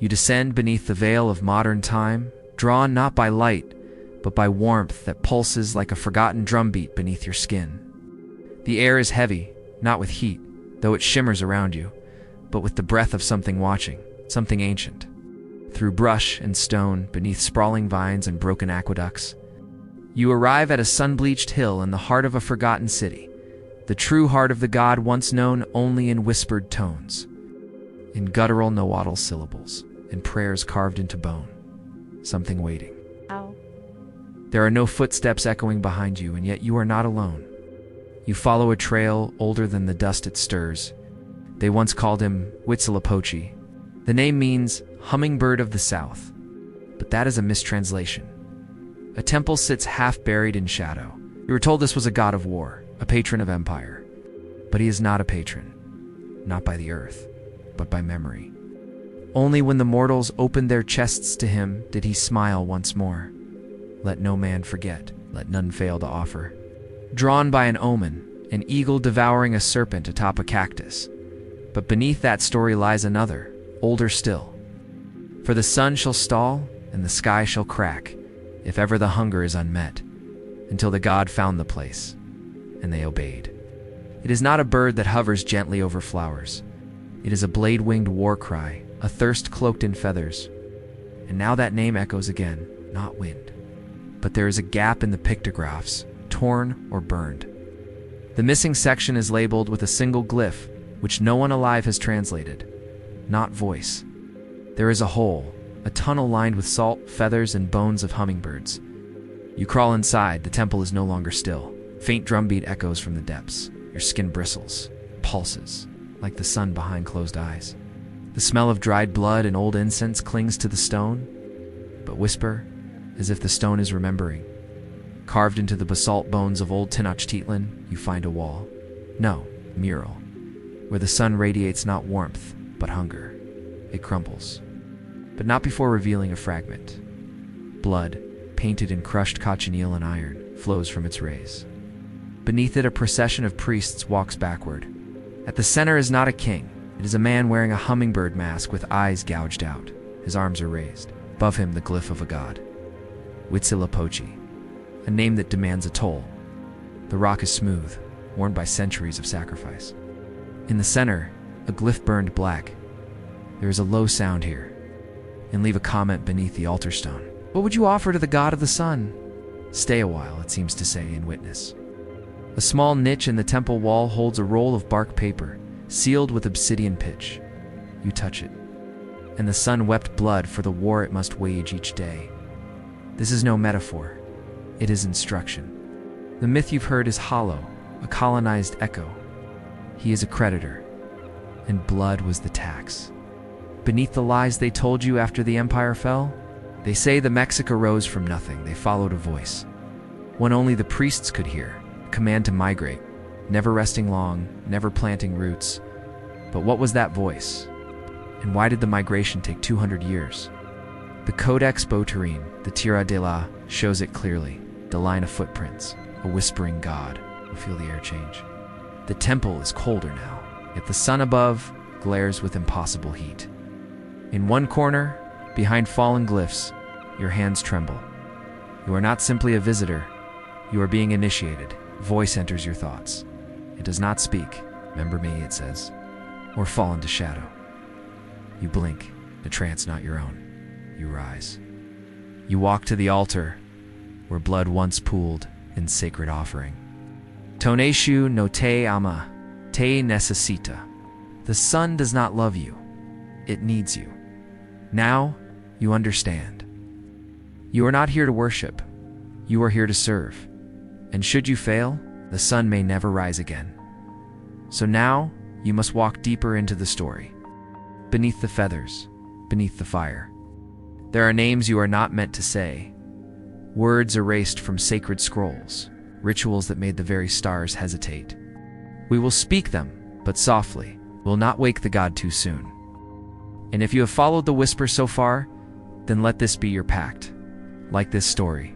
You descend beneath the veil of modern time, drawn not by light, but by warmth that pulses like a forgotten drumbeat beneath your skin. The air is heavy, not with heat, though it shimmers around you, but with the breath of something watching, something ancient. Through brush and stone, beneath sprawling vines and broken aqueducts, you arrive at a sun-bleached hill in the heart of a forgotten city, the true heart of the god once known only in whispered tones, in guttural nahuatl syllables, in prayers carved into bone. Something waiting. Ow. There are no footsteps echoing behind you, and yet you are not alone. You follow a trail older than the dust it stirs. They once called him Huitzilopochtli. The name means hummingbird of the south, but that is a mistranslation. A temple sits half buried in shadow. You were told this was a god of war, a patron of empire. But he is not a patron, not by the earth, but by memory. Only when the mortals opened their chests to him did he smile once more. Let no man forget, let none fail to offer. Drawn by an omen, an eagle devouring a serpent atop a cactus. But beneath that story lies another, older still. For the sun shall stall, and the sky shall crack, if ever the hunger is unmet, until the god found the place, and they obeyed. It is not a bird that hovers gently over flowers. It is a blade-winged war cry, a thirst cloaked in feathers. And now that name echoes again, not wind. But there is a gap in the pictographs, torn or burned. The missing section is labeled with a single glyph, which no one alive has translated. Not voice. There is a hole, a tunnel lined with salt, feathers, and bones of hummingbirds. You crawl inside. The temple is no longer still. Faint drumbeat echoes from the depths. Your skin bristles, pulses, like the sun behind closed eyes. The smell of dried blood and old incense clings to the stone, but whisper, as if the stone is remembering. Carved into the basalt bones of old Tenochtitlan, you find a wall. No, mural, where the sun radiates not warmth, but hunger. It crumbles, but not before revealing a fragment. Blood, painted in crushed cochineal and iron, flows from its rays. Beneath it, a procession of priests walks backward. At the center is not a king. It is a man wearing a hummingbird mask with eyes gouged out. His arms are raised. Above him, the glyph of a god. Huitzilopochtli, a name that demands a toll. The rock is smooth, worn by centuries of sacrifice. In the center, a glyph burned black. There is a low sound here, and leave a comment beneath the altar stone. What would you offer to the god of the sun? Stay a while, it seems to say in witness. A small niche in the temple wall holds a roll of bark paper, sealed with obsidian pitch. You touch it, and the sun wept blood for the war it must wage each day. This is no metaphor. It is instruction. The myth you've heard is hollow, a colonized echo. He is a creditor, and blood was the tax. Beneath the lies they told you after the empire fell, they say the Mexica rose from nothing. They followed a voice, one only the priests could hear. Command to migrate, never resting long, never planting roots. But what was that voice? And why did the migration take 200 years? The Codex Boterine, the Tira de la, shows it clearly. The line of footprints, a whispering god. You feel the air change. The temple is colder now, yet the sun above glares with impossible heat. In one corner, behind fallen glyphs, your hands tremble. You are not simply a visitor. You are being initiated. Voice enters your thoughts. It does not speak. Remember me, it says. Or fall into shadow. You blink, a trance not your own. You rise. You walk to the altar, where blood once pooled in sacred offering. Toneshu no te ama, te necesita. The sun does not love you. It needs you. Now, you understand. You are not here to worship. You are here to serve. And should you fail, the sun may never rise again. So now, you must walk deeper into the story. Beneath the feathers, beneath the fire. There are names you are not meant to say. Words erased from sacred scrolls. Rituals that made the very stars hesitate. We will speak them, but softly. We'll not wake the god too soon. And if you have followed the whisper so far, then let this be your pact. Like this story.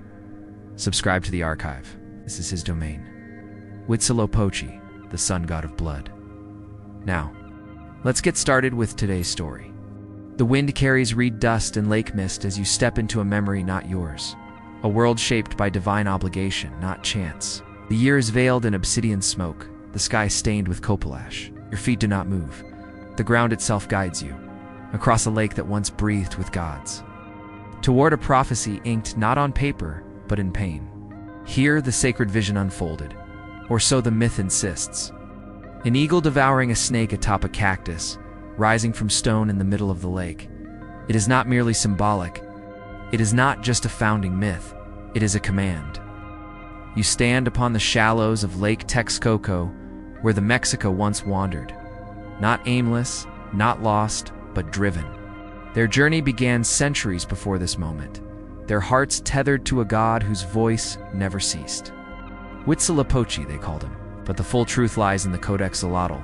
Subscribe to the archive. This is his domain. Huitzilopochtli, the sun god of blood. Now, let's get started with today's story. The wind carries reed dust and lake mist as you step into a memory not yours. A world shaped by divine obligation, not chance. The year is veiled in obsidian smoke, the sky stained with copal ash. Your feet do not move. The ground itself guides you, across a lake that once breathed with gods. Toward a prophecy inked not on paper, but in pain. Here the sacred vision unfolded, or so the myth insists. An eagle devouring a snake atop a cactus, rising from stone in the middle of the lake. It is not merely symbolic. It is not just a founding myth. It is a command. You stand upon the shallows of Lake Texcoco, where the Mexica once wandered. Not aimless, not lost, but driven. Their journey began centuries before this moment, their hearts tethered to a god whose voice never ceased. Huitzilopochtli, they called him, but the full truth lies in the Codex Alotl,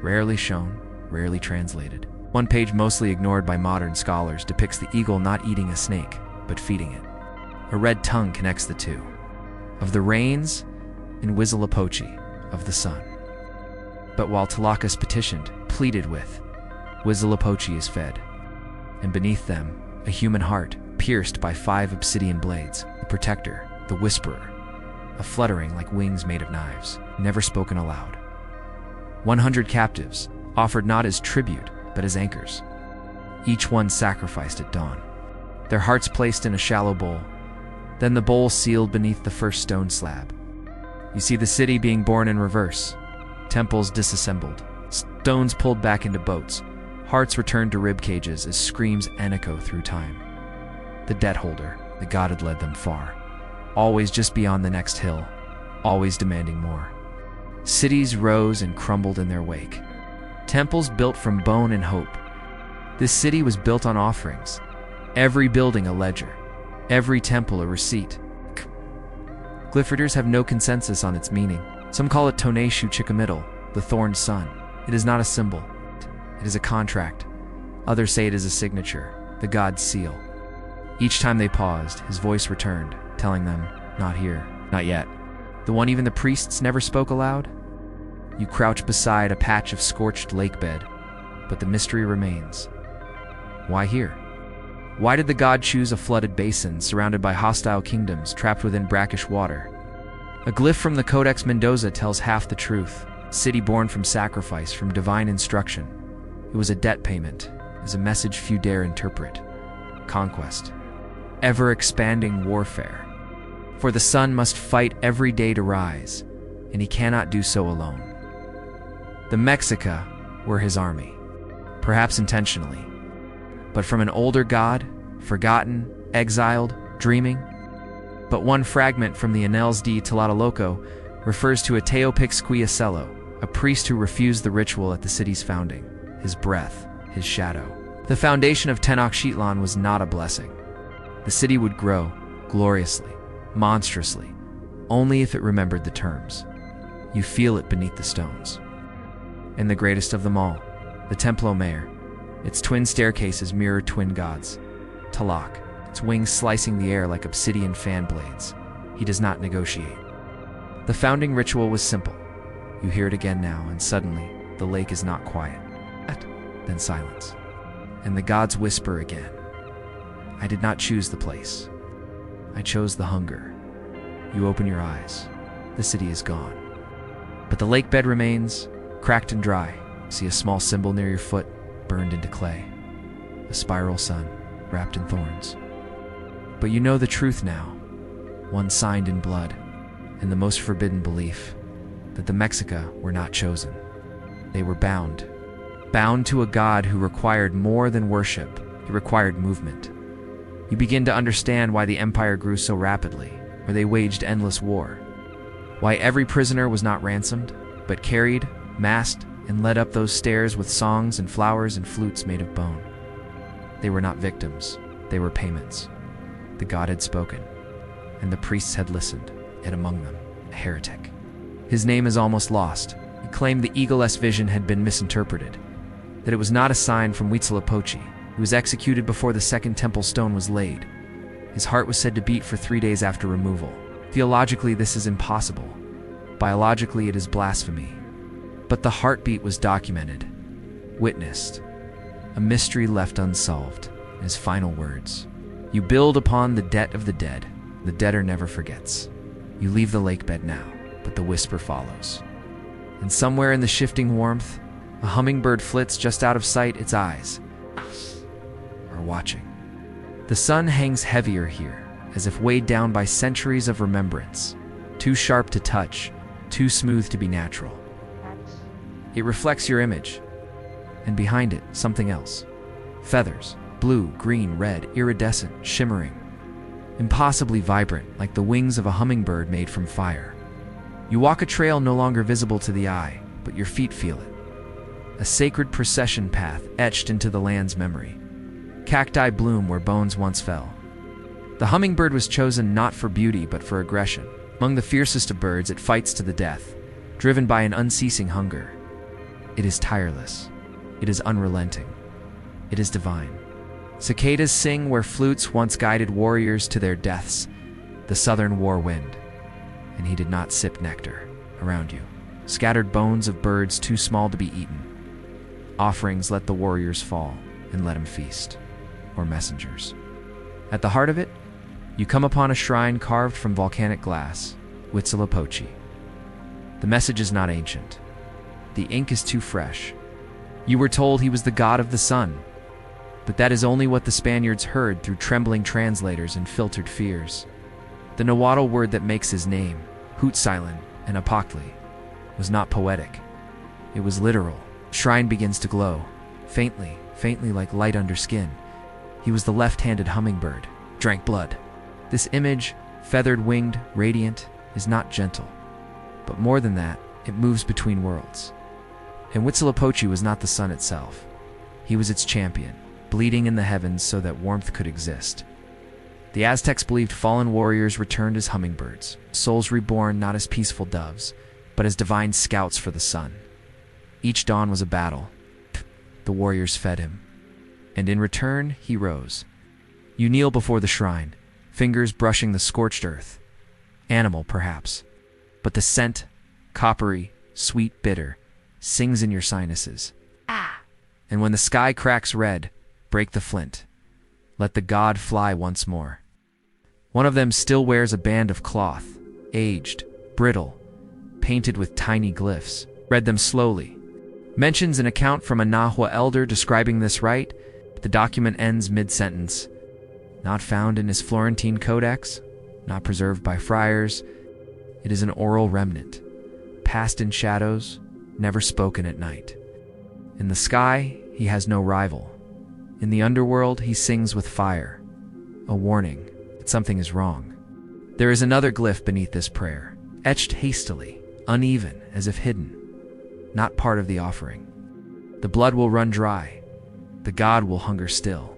rarely shown, rarely translated. One page mostly ignored by modern scholars depicts the eagle not eating a snake, but feeding it. A red tongue connects the two. Of the rains, and Huitzilopochtli, of the sun. But while Tlaloc petitioned, pleaded with, Huitzilopochtli is fed. And beneath them, a human heart, pierced by 5 obsidian blades, the protector, the whisperer, a fluttering like wings made of knives, never spoken aloud. 100 captives, offered not as tribute, but as anchors. Each one sacrificed at dawn. Their hearts placed in a shallow bowl, then the bowl sealed beneath the first stone slab. You see the city being born in reverse, temples disassembled, stones pulled back into boats, hearts returned to rib cages as screams echo through time. The debt holder, the god had led them far, always just beyond the next hill, always demanding more. Cities rose and crumbled in their wake. Temples built from bone and hope. This city was built on offerings, every building a ledger, every temple a receipt. Glyph readers have no consensus on its meaning. Some call it Toneshu Chikamitl, the thorned sun. It is not a symbol. It is a contract. Others say it is a signature, the god's seal. Each time they paused, his voice returned, telling them, not here, not yet. The one even the priests never spoke aloud? You crouch beside a patch of scorched lake bed, but the mystery remains. Why here? Why did the god choose a flooded basin surrounded by hostile kingdoms trapped within brackish water? A glyph from the Codex Mendoza tells half the truth. City born from sacrifice, from divine instruction. It was a debt payment, is a message few dare interpret. Conquest. Ever-expanding warfare. For the sun must fight every day to rise, and he cannot do so alone. The Mexica were his army, perhaps intentionally, but from an older god, forgotten, exiled, dreaming. But one fragment from the Annales de Tlatelolco refers to a Teopixquiacello, a priest who refused the ritual at the city's founding, his breath, his shadow. The foundation of Tenochtitlan was not a blessing. The city would grow, gloriously, monstrously, only if it remembered the terms. You feel it beneath the stones. And the greatest of them all, the Templo Mayor, its twin staircases mirror twin gods. Tlaloc, its wings slicing the air like obsidian fan blades. He does not negotiate. The founding ritual was simple. You hear it again now, and suddenly, the lake is not quiet. Then silence. And the gods whisper again. I did not choose the place. I chose the hunger. You open your eyes. The city is gone. But the lake bed remains, cracked and dry. See a small symbol near your foot, burned into clay. A spiral sun, wrapped in thorns. But you know the truth now, one signed in blood, and the most forbidden belief, that the Mexica were not chosen. They were bound to a god who required more than worship. He required movement. You begin to understand why the empire grew so rapidly, where they waged endless war. Why every prisoner was not ransomed, but carried, masked, and led up those stairs with songs and flowers and flutes made of bone. They were not victims, they were payments. The god had spoken, and the priests had listened, and among them, a heretic. His name is almost lost. He claimed the eagle-less vision had been misinterpreted, that it was not a sign from Huitzilopochtli, who was executed before the second temple stone was laid. His heart was said to beat for 3 days after removal. Theologically, this is impossible. Biologically, it is blasphemy. But the heartbeat was documented, witnessed. a mystery left unsolved. His final words. You build upon the debt of the dead. The debtor never forgets. You leave the lake bed now, but the whisper follows. And somewhere in the shifting warmth, a hummingbird flits just out of sight. Its eyes are watching. The sun hangs heavier here, as if weighed down by centuries of remembrance. Too sharp to touch, too smooth to be natural. It reflects your image, and behind it, something else. Feathers, blue, green, red, iridescent, shimmering. Impossibly vibrant, like the wings of a hummingbird made from fire. You walk a trail no longer visible to the eye, but your feet feel it. A sacred procession path etched into the land's memory. Cacti bloom where bones once fell. The hummingbird was chosen not for beauty, but for aggression. Among the fiercest of birds, it fights to the death, driven by an unceasing hunger. It is tireless. It is unrelenting. It is divine. Cicadas sing where flutes once guided warriors to their deaths, the southern war wind. And he did not sip nectar. Around you, scattered bones of birds too small to be eaten. Offerings let the warriors fall, and let him feast. Or messengers. At the heart of it, you come upon a shrine carved from volcanic glass, Huitzilopochtli. The message is not ancient. The ink is too fresh. You were told he was the god of the sun, but that is only what the Spaniards heard through trembling translators and filtered fears. The Nahuatl word that makes his name, Huitzilopochtli, was not poetic. It was literal. The shrine begins to glow, faintly like light under skin. He was the left-handed hummingbird, drank blood. This image, feathered, winged, radiant, is not gentle. But more than that, it moves between worlds. And Huitzilopochtli was not the sun itself. He was its champion, bleeding in the heavens so that warmth could exist. The Aztecs believed fallen warriors returned as hummingbirds, souls reborn not as peaceful doves, but as divine scouts for the sun. Each dawn was a battle. The warriors fed him. And in return, he rose. You kneel before the shrine, fingers brushing the scorched earth. Animal, perhaps. But the scent, coppery, sweet, bitter, sings in your sinuses. And when the sky cracks red, break the flint. Let the god fly once more. One of them still wears a band of cloth, aged, brittle, painted with tiny glyphs. Read them slowly. Mentions an account from a Nahua elder describing this rite. The document ends mid-sentence. Not found in his Florentine codex, not preserved by friars. It is an oral remnant, passed in shadows, never spoken at night. In the sky, he has no rival. In the underworld, he sings with fire, a warning that something is wrong. There is another glyph beneath this prayer, etched hastily, uneven, as if hidden, not part of the offering. The blood will run dry. The god will hunger still.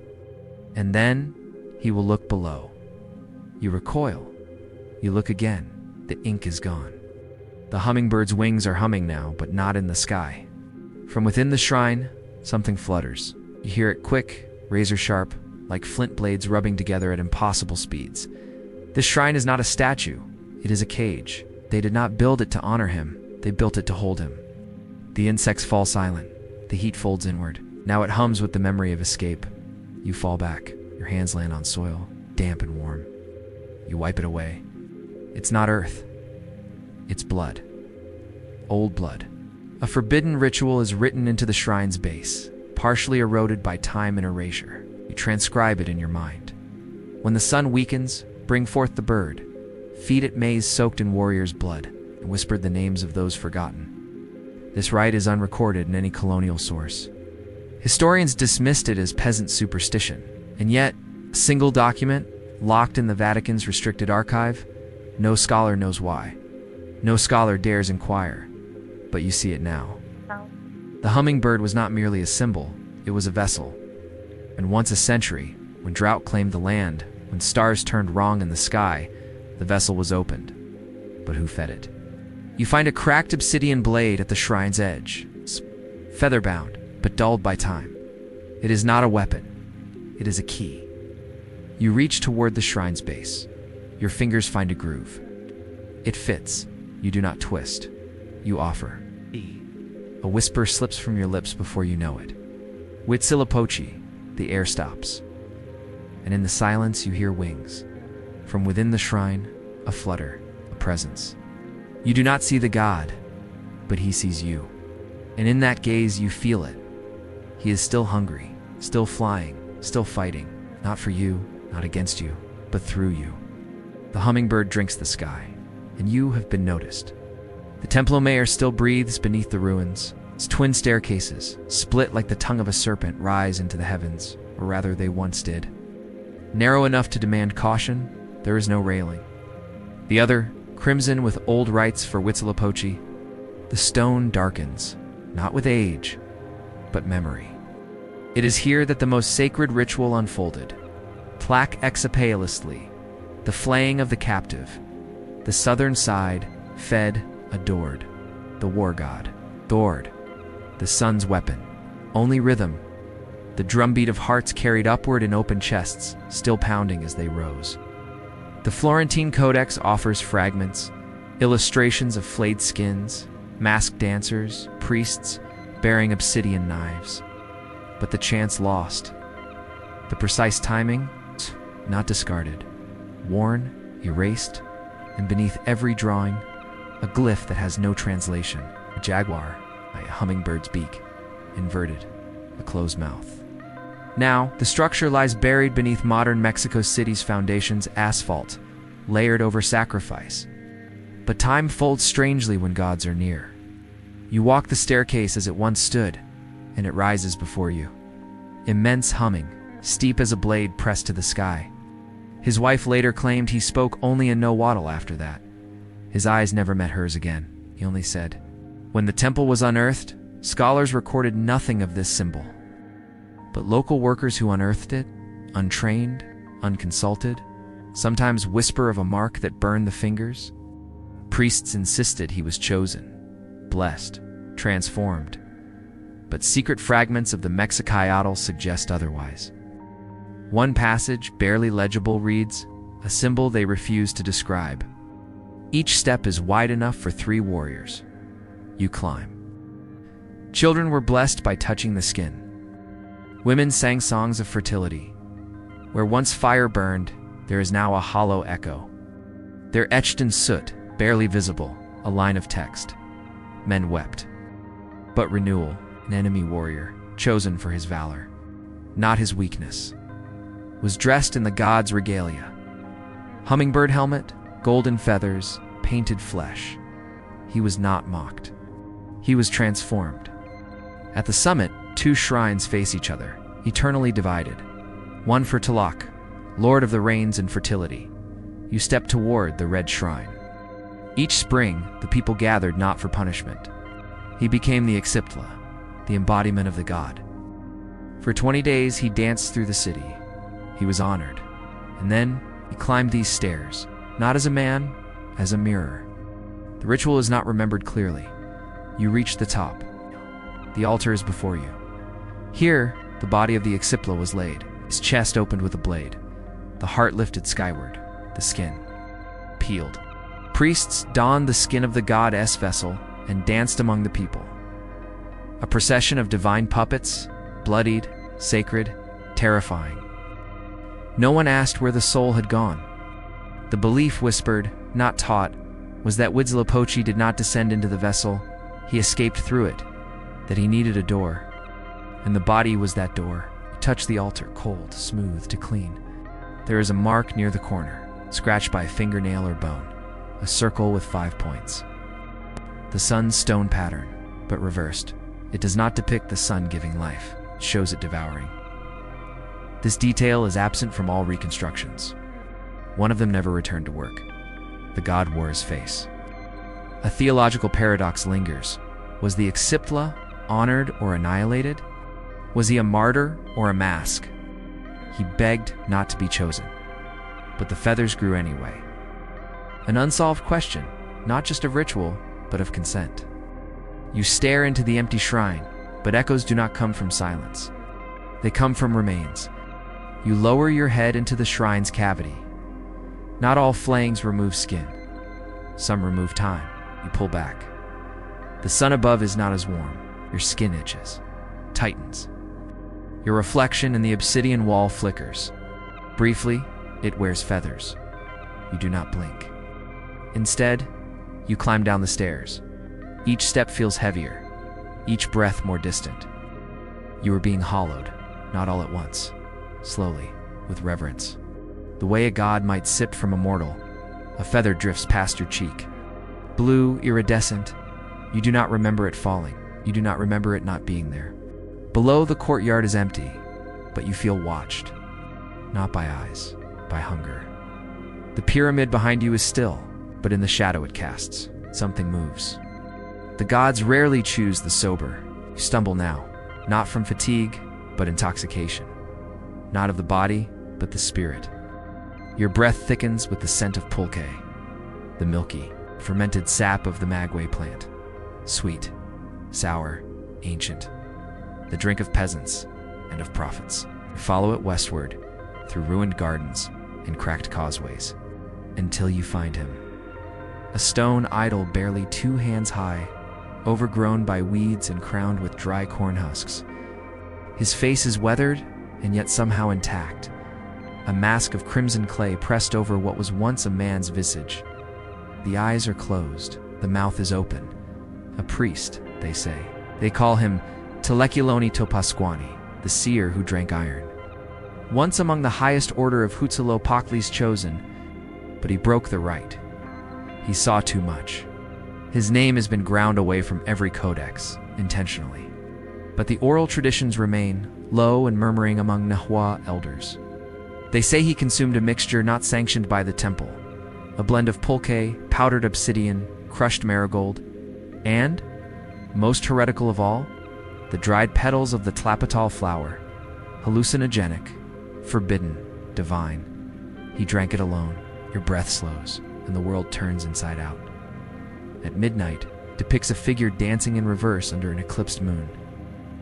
And then he will look below. You recoil. You look again. The ink is gone. The hummingbird's wings are humming now, but not in the sky. From within the shrine, something flutters. You hear it quick, razor sharp, like flint blades rubbing together at impossible speeds. This shrine is not a statue. It is a cage. They did not build it to honor him. They built it to hold him. The insects fall silent. The heat folds inward. Now it hums with the memory of escape. You fall back. Your hands land on soil, damp and warm. You wipe it away. It's not earth. It's blood. Old blood. A forbidden ritual is written into the shrine's base, partially eroded by time and erasure. You transcribe it in your mind. When the sun weakens, bring forth the bird. Feed it maize soaked in warrior's blood, and whisper the names of those forgotten. This rite is unrecorded in any colonial source. Historians dismissed it as peasant superstition, and yet, a single document, locked in the Vatican's restricted archive, no scholar knows why. No scholar dares inquire, but you see it now. The hummingbird was not merely a symbol, it was a vessel. And once a century, when drought claimed the land, when stars turned wrong in the sky, the vessel was opened. But who fed it? You find a cracked obsidian blade at the shrine's edge, feather-bound, but dulled by time. It is not a weapon. It is a key. You reach toward the shrine's base. Your fingers find a groove. It fits. You do not twist. You offer. A whisper slips from your lips before you know it. Huitzilopochtli, the air stops. And in the silence you hear wings. From within the shrine, a flutter, a presence. You do not see the god, but he sees you. And in that gaze you feel it. He is still hungry, still flying, still fighting, not for you, not against you, but through you. The hummingbird drinks the sky, and you have been noticed. The Templo Mayor still breathes beneath the ruins. Its twin staircases, split like the tongue of a serpent, rise into the heavens, or rather they once did. Narrow enough to demand caution, there is no railing. The other, crimson with old rites for Huitzilopochtli, the stone darkens, not with age, but memory. It is here that the most sacred ritual unfolded. Plaque exapaelistly, the flaying of the captive. The southern side, fed, adored. The war god, Thord, the sun's weapon. Only rhythm, the drumbeat of hearts carried upward in open chests, still pounding as they rose. The Florentine Codex offers fragments, illustrations of flayed skins, masked dancers, priests bearing obsidian knives. But the chance lost. The precise timing, not discarded. Worn, erased, and beneath every drawing, a glyph that has no translation. A jaguar, a hummingbird's beak, inverted, a closed mouth. Now, the structure lies buried beneath modern Mexico City's foundation's asphalt, layered over sacrifice. But time folds strangely when gods are near. You walk the staircase as it once stood, and it rises before you. Immense humming, steep as a blade pressed to the sky. His wife later claimed he spoke only in Nahuatl after that. His eyes never met hers again. He only said, "When the temple was unearthed, scholars recorded nothing of this symbol. But local workers who unearthed it, untrained, unconsulted, sometimes whisper of a mark that burned the fingers. Priests insisted he was chosen, blessed, transformed. But secret fragments of the Mexicayotl suggest otherwise. One passage, barely legible, reads, a symbol they refuse to describe. Each step is wide enough for 3 warriors. You climb. Children were blessed by touching the skin. Women sang songs of fertility. Where once fire burned, there is now a hollow echo. There etched in soot, barely visible, a line of text. Men wept. But Renewal, an enemy warrior, chosen for his valor, not his weakness, was dressed in the god's regalia. Hummingbird helmet, golden feathers, painted flesh. He was not mocked. He was transformed. At the summit, 2 shrines face each other, eternally divided. One for Tlaloc, Lord of the Rains and Fertility. You step toward the red shrine. Each spring, the people gathered not for punishment. He became the Ixiptla, the embodiment of the god. For 20 days he danced through the city. He was honored. And then he climbed these stairs, not as a man, as a mirror. The ritual is not remembered clearly. You reach the top. The altar is before you. Here, the body of the Ixiptla was laid, his chest opened with a blade, the heart lifted skyward, the skin peeled. Priests donned the skin of the god's vessel and danced among the people. A procession of divine puppets, bloodied, sacred, terrifying. No one asked where the soul had gone. The belief whispered, not taught, was that Huitzilopochtli did not descend into the vessel, he escaped through it, that he needed a door. And the body was that door. You touch the altar, cold, smooth, to clean. There is a mark near the corner, scratched by a fingernail or bone, a circle with 5 points. The sun's stone pattern, but reversed. It does not depict the sun giving life, it shows it devouring. This detail is absent from all reconstructions. One of them never returned to work. The god wore his face. A theological paradox lingers. Was the Ixiptla honored or annihilated? Was he a martyr or a mask? He begged not to be chosen. But the feathers grew anyway. An unsolved question, not just of ritual, but of consent. You stare into the empty shrine, but echoes do not come from silence. They come from remains. You lower your head into the shrine's cavity. Not all flayings remove skin. Some remove time. You pull back. The sun above is not as warm. Your skin itches, tightens. Your reflection in the obsidian wall flickers. Briefly, it wears feathers. You do not blink. Instead, you climb down the stairs. Each step feels heavier, each breath more distant. You are being hollowed, not all at once, slowly, with reverence. The way a god might sip from a mortal, a feather drifts past your cheek. Blue, iridescent. You do not remember it falling. You do not remember it not being there. Below, the courtyard is empty, but you feel watched. Not by eyes, by hunger. The pyramid behind you is still, but in the shadow it casts, something moves. The gods rarely choose the sober. You stumble now, not from fatigue, but intoxication. Not of the body, but the spirit. Your breath thickens with the scent of pulque, the milky, fermented sap of the maguey plant. Sweet, sour, ancient. The drink of peasants and of prophets. You follow it westward, through ruined gardens and cracked causeways, until you find him. A stone idol barely 2 hands high, overgrown by weeds and crowned with dry corn husks. His face is weathered and yet somehow intact, a mask of crimson clay pressed over what was once a man's visage. The eyes are closed, the mouth is open. A priest, they say. They call him Huitzilopochtli, the seer who drank iron. Once among the highest order of Huitzilopochtli's chosen, but he broke the rite. He saw too much. His name has been ground away from every codex, intentionally. But the oral traditions remain, low and murmuring among Nahua elders. They say he consumed a mixture not sanctioned by the temple, a blend of pulque, powdered obsidian, crushed marigold, and, most heretical of all, the dried petals of the tlapatal flower, hallucinogenic, forbidden, divine. He drank it alone. Your breath slows, and the world turns inside out. At midnight, depicts a figure dancing in reverse under an eclipsed moon.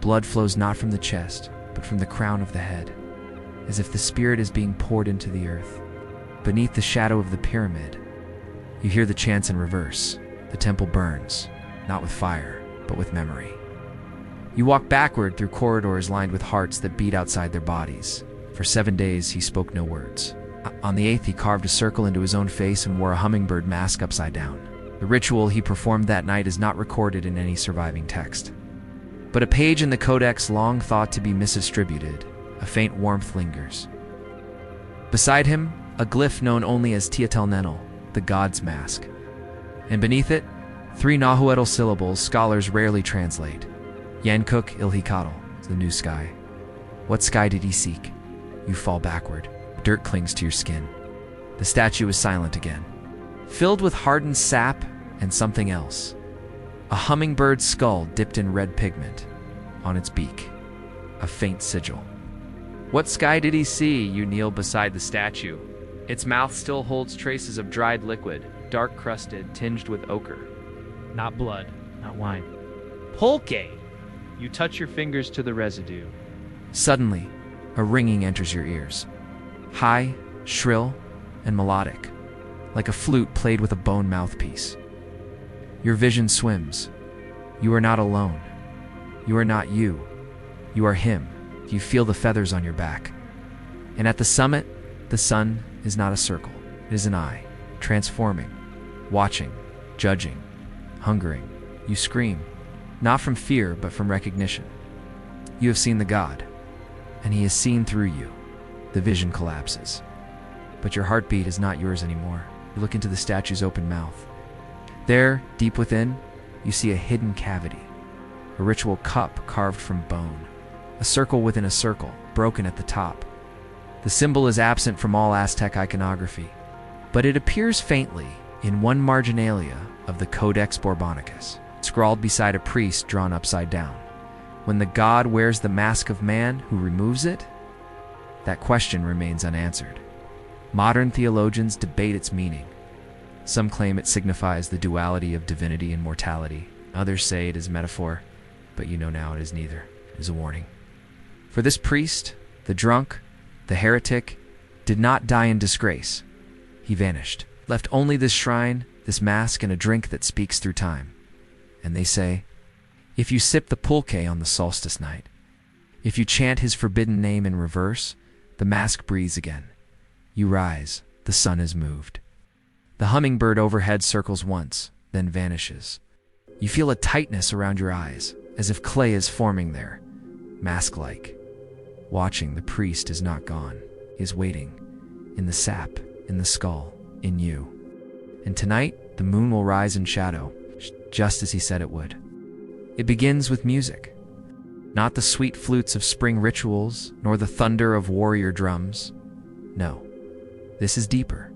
Blood flows not from the chest, but from the crown of the head, as if the spirit is being poured into the earth. Beneath the shadow of the pyramid, you hear the chants in reverse. The temple burns, not with fire, but with memory. You walk backward through corridors lined with hearts that beat outside their bodies. For 7 days, he spoke no words. On the 8th, he carved a circle into his own face and wore a hummingbird mask upside down. The ritual he performed that night is not recorded in any surviving text. But a page in the codex long thought to be misdistributed, a faint warmth lingers. Beside him, a glyph known only as Teotelnenel, the god's mask. And beneath it, 3 Nahuatl syllables scholars rarely translate. Yankuk Ilhikatl, the new sky. What sky did he seek? You fall backward. Dirt clings to your skin. The statue is silent again, filled with hardened sap and something else. A hummingbird skull dipped in red pigment. On its beak, a faint sigil. What sky did he see? You kneel beside the statue. Its mouth still holds traces of dried liquid, dark crusted, tinged with ochre. Not blood, not wine. Pulque! You touch your fingers to the residue. Suddenly, a ringing enters your ears. High, shrill, and melodic, like a flute played with a bone mouthpiece. Your vision swims. You are not alone. You are not you. You are him. You feel the feathers on your back. And at the summit, the sun is not a circle. It is an eye, transforming, watching, judging, hungering. You scream, not from fear, but from recognition. You have seen the god, and he has seen through you. The vision collapses. But your heartbeat is not yours anymore. You look into the statue's open mouth. There, deep within, you see a hidden cavity. A ritual cup carved from bone. A circle within a circle, broken at the top. The symbol is absent from all Aztec iconography, but it appears faintly in one marginalia of the Codex Borbonicus, scrawled beside a priest drawn upside down. When the god wears the mask of man, who removes it? That question remains unanswered. Modern theologians debate its meaning. Some claim it signifies the duality of divinity and mortality. Others say it is metaphor, but you know now it is neither. It is a warning. For this priest, the drunk, the heretic, did not die in disgrace. He vanished, left only this shrine, this mask, and a drink that speaks through time. And they say, if you sip the pulque on the solstice night, If you chant his forbidden name in reverse, the mask breathes again. You rise. The sun is moved. The hummingbird overhead circles once, then vanishes. You feel a tightness around your eyes, as if clay is forming there, mask-like. Watching, the priest is not gone. He is waiting. In the sap, in the skull, in you. And tonight, the moon will rise in shadow, just as he said it would. It begins with music. Not the sweet flutes of spring rituals, nor the thunder of warrior drums. No, this is deeper,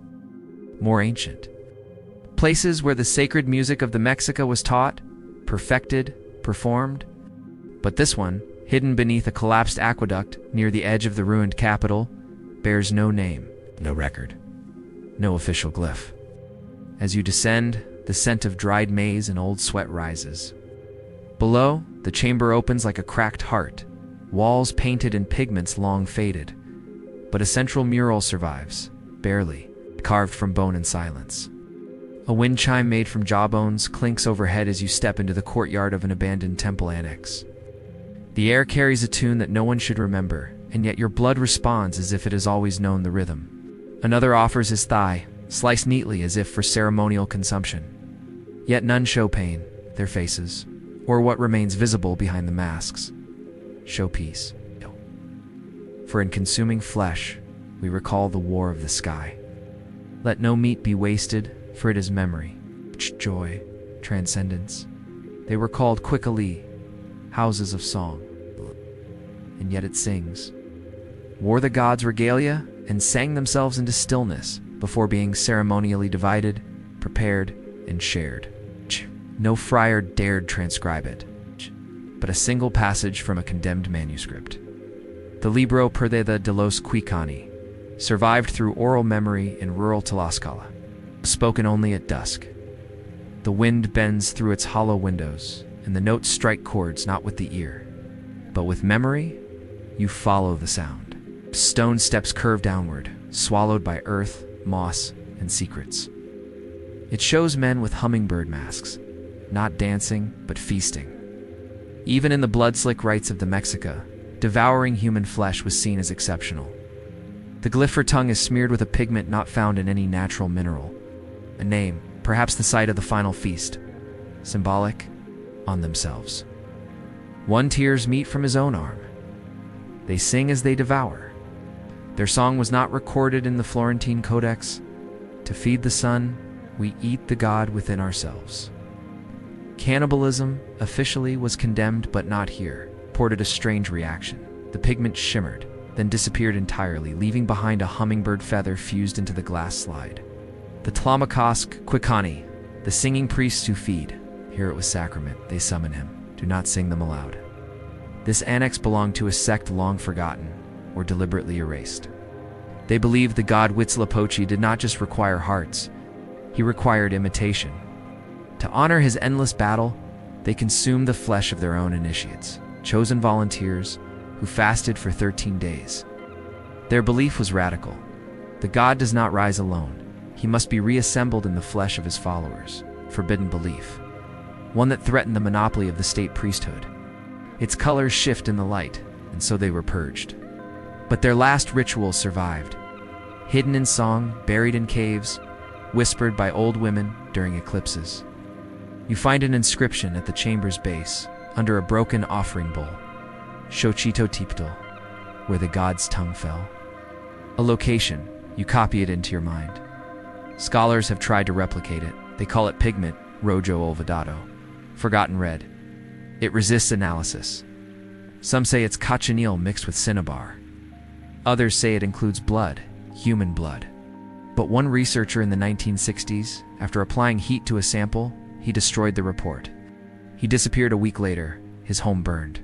more ancient. Places where the sacred music of the Mexica was taught, perfected, performed. But this one, hidden beneath a collapsed aqueduct near the edge of the ruined capital, bears no name, no record, no official glyph. As you descend, the scent of dried maize and old sweat rises. Below, the chamber opens like a cracked heart, walls painted in pigments long faded. But a central mural survives, barely, carved from bone and silence. A wind chime made from jawbones clinks overhead as you step into the courtyard of an abandoned temple annex. The air carries a tune that no one should remember, and yet your blood responds as if it has always known the rhythm. Another offers his thigh, sliced neatly as if for ceremonial consumption. Yet none show pain, their faces, or what remains visible behind the masks. Show peace. For in consuming flesh, we recall the war of the sky. Let no meat be wasted, for it is memory, joy, transcendence. They were called Quickali, houses of song. And yet it sings. Wore the gods' regalia and sang themselves into stillness before being ceremonially divided, prepared, and shared. No friar dared transcribe it, but a single passage from a condemned manuscript. The Libro Perdida de los Quicani survived through oral memory in rural Tlaxcala, spoken only at dusk. The wind bends through its hollow windows, and the notes strike chords not with the ear, but with memory. You follow the sound. Stone steps curve downward, swallowed by earth, moss, and secrets. It shows men with hummingbird masks, not dancing, but feasting. Even in the blood-slick rites of the Mexica, devouring human flesh was seen as exceptional. The glyph for tongue is smeared with a pigment not found in any natural mineral. A name, perhaps the site of the final feast, symbolic on themselves. One tears meat from his own arm. They sing as they devour. Their song was not recorded in the Florentine Codex. To feed the sun, we eat the god within ourselves. Cannibalism, officially, was condemned, but not here. Ported a strange reaction. The pigment shimmered, then disappeared entirely, leaving behind a hummingbird feather fused into the glass slide. The Tlamacosk Quicani, the singing priests who feed. Here it was sacrament. They summon him. Do not sing them aloud. This annex belonged to a sect long forgotten, or deliberately erased. They believed the god Huitzilopochtli did not just require hearts, he required imitation. To honor his endless battle, they consumed the flesh of their own initiates, chosen volunteers, who fasted for 13 days. Their belief was radical. The god does not rise alone. He must be reassembled in the flesh of his followers. Forbidden belief. One that threatened the monopoly of the state priesthood. Its colors shift in the light, and so they were purged. But their last rituals survived. Hidden in song, buried in caves, whispered by old women during eclipses. You find an inscription at the chamber's base, under a broken offering bowl. Xochitl, where the god's tongue fell. A location, you copy it into your mind. Scholars have tried to replicate it. They call it pigment, rojo olvidado, forgotten red. It resists analysis. Some say it's cochineal mixed with cinnabar. Others say it includes blood, human blood. But one researcher in the 1960s, after applying heat to a sample, he destroyed the report. He disappeared a week later, his home burned.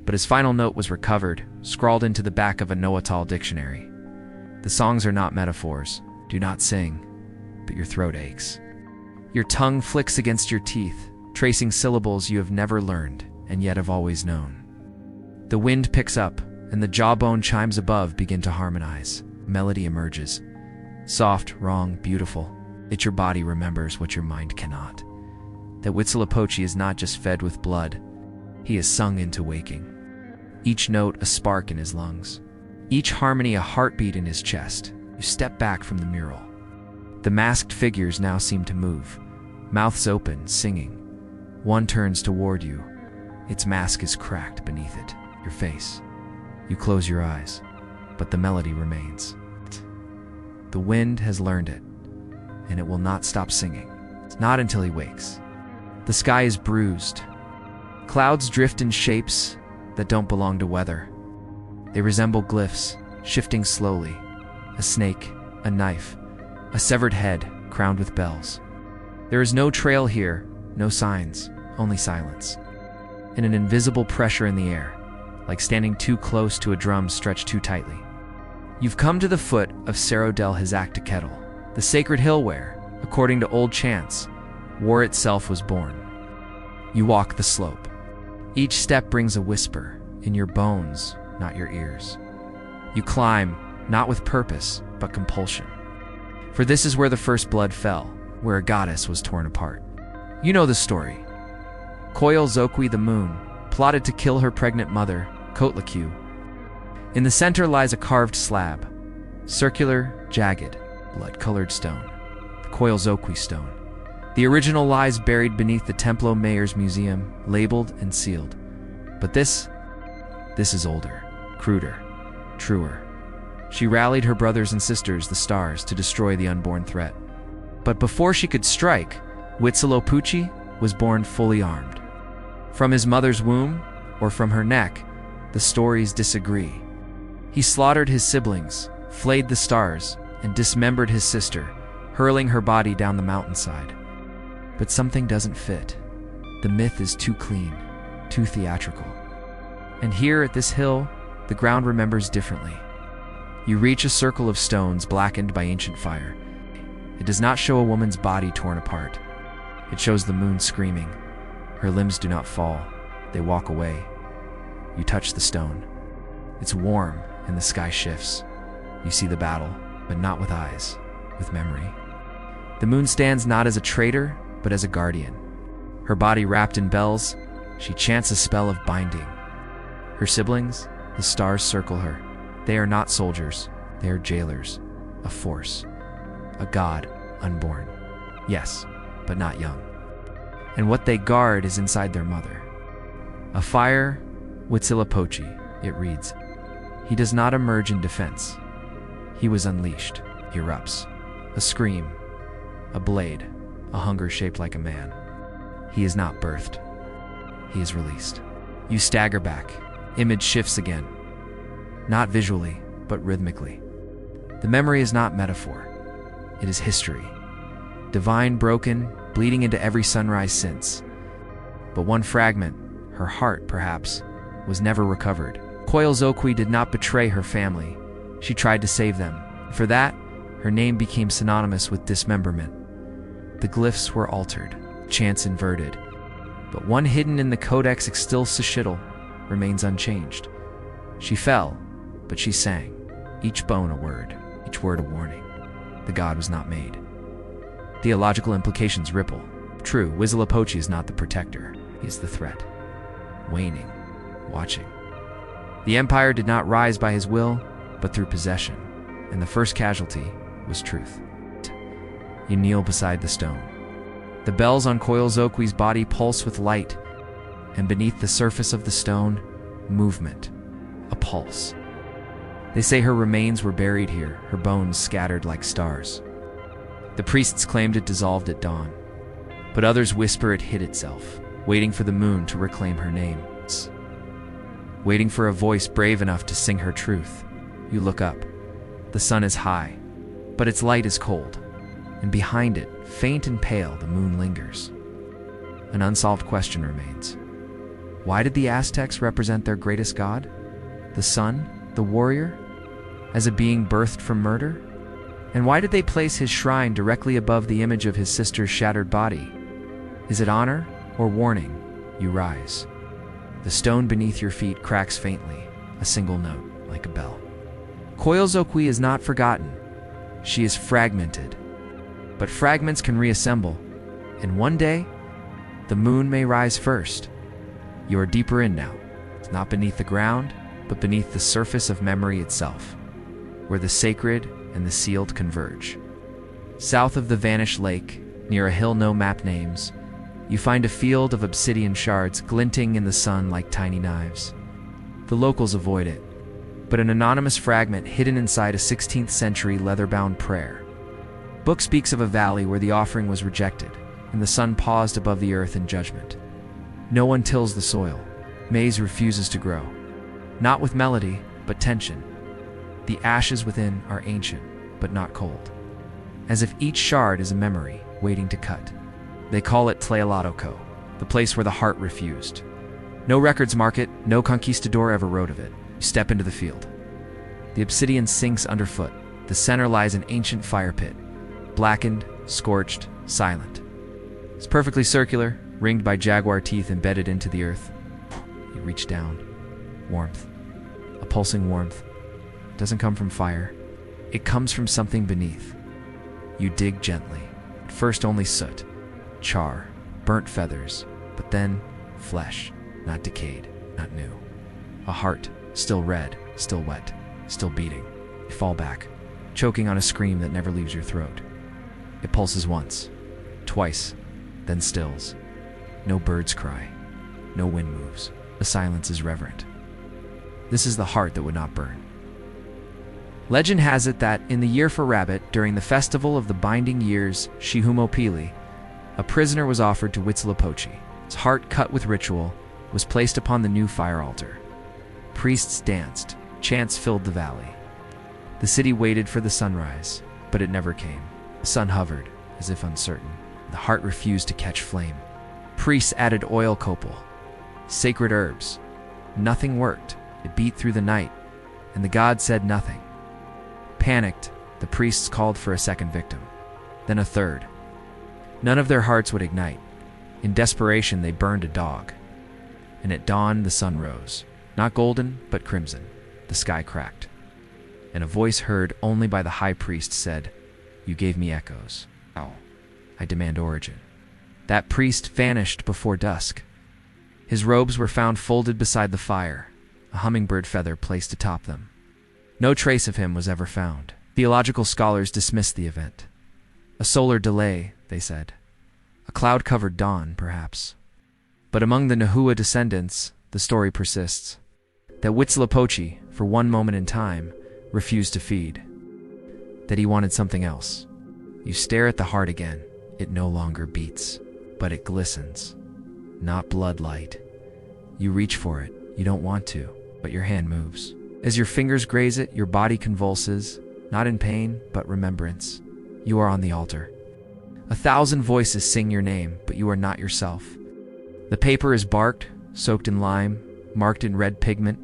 But his final note was recovered, scrawled into the back of a Nahuatl dictionary. The songs are not metaphors. Do not sing, but your throat aches. Your tongue flicks against your teeth, tracing syllables you have never learned and yet have always known. The wind picks up, and the jawbone chimes above begin to harmonize. Melody emerges. Soft, wrong, beautiful. It's your body remembers what your mind cannot. That Huitzilopochtli is not just fed with blood, he is sung into waking. each note a spark in his lungs, each harmony a heartbeat in his chest. You step back from the mural. The masked figures now seem to move, mouths open, singing. One turns toward you. Its mask is cracked beneath it, your face. You close your eyes, but the melody remains. The wind has learned it, and it will not stop singing, not until he wakes. The sky is bruised. Clouds drift in shapes that don't belong to weather. They resemble glyphs, shifting slowly. A snake, a knife, a severed head crowned with bells. There is no trail here, no signs, only silence. And an invisible pressure in the air, like standing too close to a drum stretched too tightly. You've come to the foot of Cerro del Huitzilopochtli, the sacred hill where, according to old chants, war itself was born. You walk the slope. Each step brings a whisper, in your bones, not your ears. You climb, not with purpose, but compulsion. For this is where the first blood fell, where a goddess was torn apart. You know the story. Huitzilopochtli, the moon, plotted to kill her pregnant mother, Huitzilopochtli. In the center lies a carved slab, circular, jagged, blood-colored stone, the Huitzilopochtli stone. The original lies buried beneath the Templo Mayor's museum, labeled and sealed. But this is older, cruder, truer. She rallied her brothers and sisters, the stars, to destroy the unborn threat. But before she could strike, Huitzilopochtli was born fully armed. From his mother's womb, or from her neck, the stories disagree. He slaughtered his siblings, flayed the stars, and dismembered his sister, hurling her body down the mountainside. But something doesn't fit. The myth is too clean, too theatrical. And here at this hill, the ground remembers differently. You reach a circle of stones blackened by ancient fire. It does not show a woman's body torn apart. It shows the moon screaming. Her limbs do not fall. They walk away. You touch the stone. It's warm, and the sky shifts. You see the battle, but not with eyes, with memory. The moon stands not as a traitor, but as a guardian. Her body wrapped in bells, she chants a spell of binding. Her siblings, the stars, circle her. They are not soldiers, they are jailers, a force, a god unborn. Yes, but not young. And what they guard is inside their mother. A fire, Huitzilopochtli, it reads. He does not emerge in defense. He was unleashed, erupts. A scream, a blade, a hunger shaped like a man. He is not birthed. He is released. You stagger back. Image shifts again. Not visually, but rhythmically. The memory is not metaphor. It is history. Divine, broken, bleeding into every sunrise since. But one fragment, her heart perhaps, was never recovered. Huitzilopochtli did not betray her family. She tried to save them. For that, her name became synonymous with dismemberment. The glyphs were altered, chants inverted. But one hidden in the Codex Huitzilopochtli remains unchanged. She fell, but she sang, each bone a word, each word a warning. The god was not made. Theological implications ripple. True, Huitzilopochtli is not the protector, he is the threat. Waning, watching. The empire did not rise by his will, but through possession, and the first casualty was truth. You kneel beside the stone. The bells on Huitzilopochtli's body pulse with light, and beneath the surface of the stone, movement, a pulse. They say her remains were buried here, her bones scattered like stars. The priests claimed it dissolved at dawn, but others whisper it hid itself, waiting for the moon to reclaim her name. Waiting for a voice brave enough to sing her truth. You look up. The sun is high, but its light is cold, and behind it, faint and pale, the moon lingers. An unsolved question remains. Why did the Aztecs represent their greatest god? The sun, the warrior, as a being birthed from murder? And why did they place his shrine directly above the image of his sister's shattered body? Is it honor or warning? You rise. The stone beneath your feet cracks faintly, a single note, like a bell. Huitzilopochtli is not forgotten. She is fragmented. But fragments can reassemble, and one day, the moon may rise first. You are deeper in now, not beneath the ground, but beneath the surface of memory itself, where the sacred and the sealed converge. South of the vanished lake, near a hill no map names, you find a field of obsidian shards glinting in the sun like tiny knives. The locals avoid it, but an anonymous fragment hidden inside a 16th century leather-bound prayer. Book speaks of a valley where the offering was rejected, and the sun paused above the earth in judgment. No one tills the soil. Maize refuses to grow. Not with melody, but tension. The ashes within are ancient, but not cold. As if each shard is a memory, waiting to cut. They call it Tlatelolco, the place where the heart refused. No records mark it, no conquistador ever wrote of it. You step into the field. The obsidian sinks underfoot. The center lies an ancient fire pit, blackened, scorched, silent. It's perfectly circular, ringed by jaguar teeth embedded into the earth. You reach down. Warmth. A pulsing warmth. It doesn't come from fire. It comes from something beneath. You dig gently. At first only soot, char, burnt feathers, but then flesh, not decayed, not new. A heart, still red, still wet, still beating. You fall back, choking on a scream that never leaves your throat. It pulses once, twice, then stills. No birds cry, no wind moves. The silence is reverent. This is the heart that would not burn. Legend has it that in the year for rabbit, during the festival of the binding years, Huitzilopochtli, a prisoner was offered to Huitzilopochtli. His heart, cut with ritual, was placed upon the new fire altar. Priests danced, chants filled the valley. The city waited for the sunrise, but it never came. The sun hovered, as if uncertain. The heart refused to catch flame. Priests added oil copal, sacred herbs. Nothing worked. It beat through the night, and the god said nothing. Panicked, the priests called for a second victim, then a third. None of their hearts would ignite. In desperation, they burned a dog. And at dawn, the sun rose. Not golden, but crimson. The sky cracked. And a voice heard only by the high priest said, "You gave me echoes. Oh, I demand origin." That priest vanished before dusk. His robes were found folded beside the fire, a hummingbird feather placed atop them. No trace of him was ever found. Theological scholars dismissed the event. A solar delay, they said. A cloud-covered dawn, perhaps. But among the Nahua descendants, the story persists. That Huitzilopochtli, for one moment in time, refused to feed. That he wanted something else. You stare at the heart again. It no longer beats, but it glistens. Not bloodlight. You reach for it. You don't want to, but your hand moves. As your fingers graze it, your body convulses, not in pain, but remembrance. You are on the altar. 1,000 voices sing your name, but you are not yourself. The paper is barked, soaked in lime, marked in red pigment.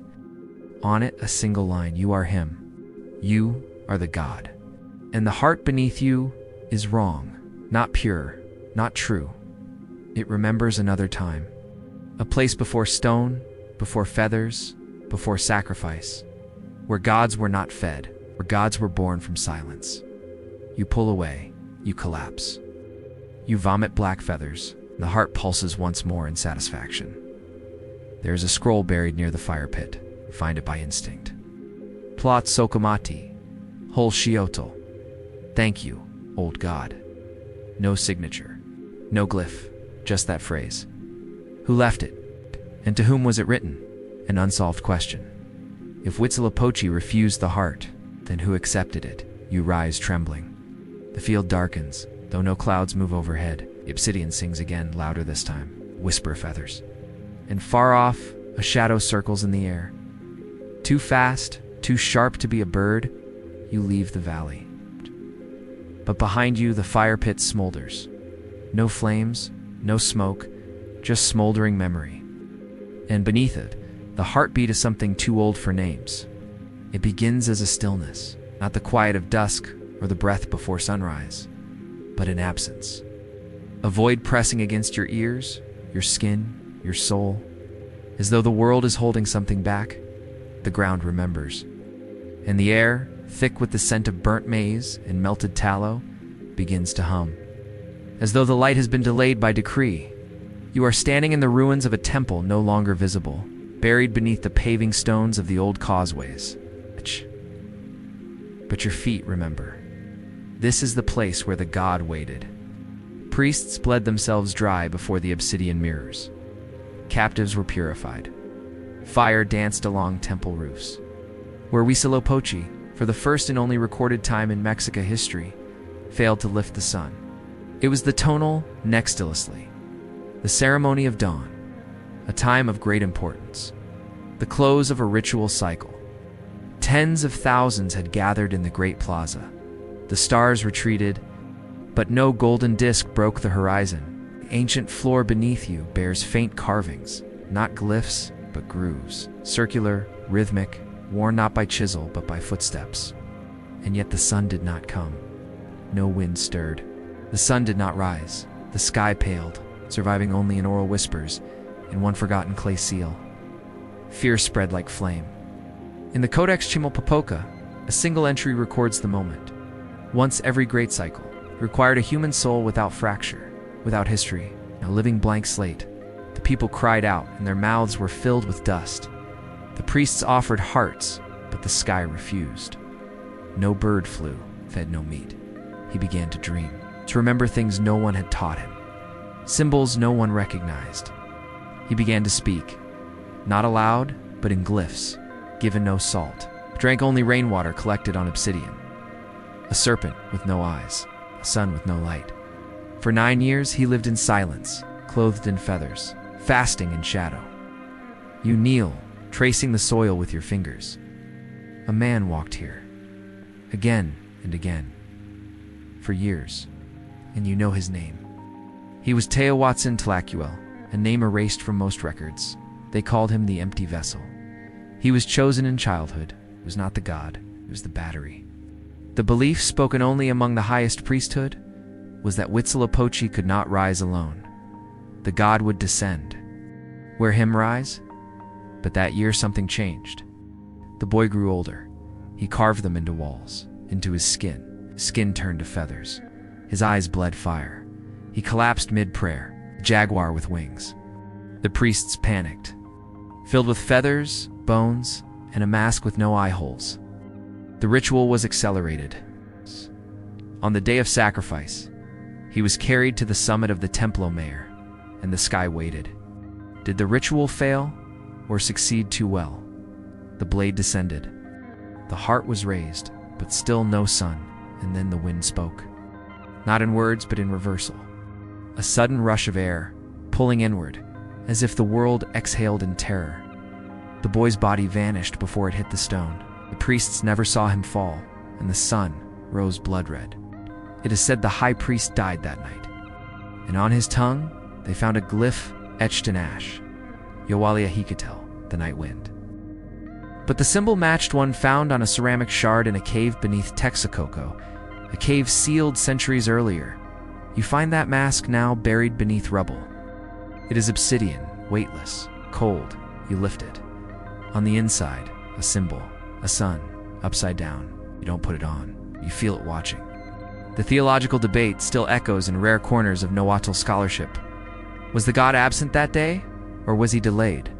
On it, a single line: you are him. You are the god. And the heart beneath you is wrong, not pure, not true. It remembers another time. A place before stone, before feathers, before sacrifice. Where gods were not fed, where gods were born from silence. You pull away, you collapse. You vomit black feathers, and the heart pulses once more in satisfaction. There is a scroll buried near the fire pit. You find it by instinct. Plot Sokomati, Hol Shiotl. Thank you, old god. No signature, no glyph, just that phrase. Who left it? And to whom was it written? An unsolved question. If Huitzilopochtli refused the heart, then who accepted it? You rise trembling. The field darkens, though no clouds move overhead. The obsidian sings again, louder this time. Whisper feathers. And far off, a shadow circles in the air. Too fast, too sharp to be a bird, you leave the valley. But behind you, the fire pit smolders. No flames, no smoke, just smoldering memory. And beneath it, the heartbeat is something too old for names. It begins as a stillness, not the quiet of dusk or the breath before sunrise, but an absence. A void pressing against your ears, your skin, your soul, as though the world is holding something back. The ground remembers. And the air, thick with the scent of burnt maize and melted tallow, begins to hum. As though the light has been delayed by decree. You are standing in the ruins of a temple no longer visible. buried beneath the paving stones of the old causeways. But your feet, remember. This is the place where the god waited. Priests bled themselves dry before the obsidian mirrors. Captives were purified. Fire danced along temple roofs. Where Huitzilopochtli, for the first and only recorded time in Mexica history, failed to lift the sun. It was the tonal nextilisly, the ceremony of dawn, a time of great importance, the close of a ritual cycle. Tens of thousands had gathered in the great plaza. The stars retreated, but no golden disk broke the horizon. The ancient floor beneath you bears faint carvings, not glyphs, but grooves, circular, rhythmic, worn not by chisel, but by footsteps. And yet the sun did not come. No wind stirred. The sun did not rise. The sky paled, surviving only in oral whispers and one forgotten clay seal. Fear spread like flame. In the Codex Chimalpopoca, a single entry records the moment. Once every great cycle required a human soul without fracture, without history, a living blank slate. The people cried out, and their mouths were filled with dust. The priests offered hearts, but the sky refused. No bird flew, fed no meat. He began to dream, to remember things no one had taught him, symbols no one recognized. He began to speak, not aloud, but in glyphs, given no salt, drank only rainwater collected on obsidian. A serpent with no eyes, a sun with no light. For 9 years he lived in silence, clothed in feathers, fasting in shadow. You kneel, tracing the soil with your fingers. A man walked here, again and again, for years, and you know his name. He was Teotihuacan, a name erased from most records. They called him the empty vessel. He was chosen in childhood. It was not the god, it was the battery. The belief spoken only among the highest priesthood was that Huitzilopochtli could not rise alone. The god would descend. Where him rise? But that year something changed. The boy grew older. He carved them into walls, into his skin. Skin turned to feathers. His eyes bled fire. He collapsed mid-prayer, a jaguar with wings. The priests panicked. Filled with feathers, bones, and a mask with no eye holes. The ritual was accelerated. On the day of sacrifice, he was carried to the summit of the Templo Mayor, and the sky waited. Did the ritual fail, or succeed too well? The blade descended. The heart was raised, but still no sun, and then the wind spoke. Not in words, but in reversal. A sudden rush of air, pulling inward, as if the world exhaled in terror. The boy's body vanished before it hit the stone. The priests never saw him fall, and the sun rose blood-red. It is said the high priest died that night, and on his tongue they found a glyph etched in ash, Huitzilopochtli, the night wind. But the symbol matched one found on a ceramic shard in a cave beneath Texcoco, a cave sealed centuries earlier. You find that mask now buried beneath rubble. It is obsidian, weightless, cold. You lift it. On the inside, a symbol, a sun, upside down. You don't put it on. You feel it watching. The theological debate still echoes in rare corners of Nahuatl scholarship. Was the god absent that day, or was he delayed?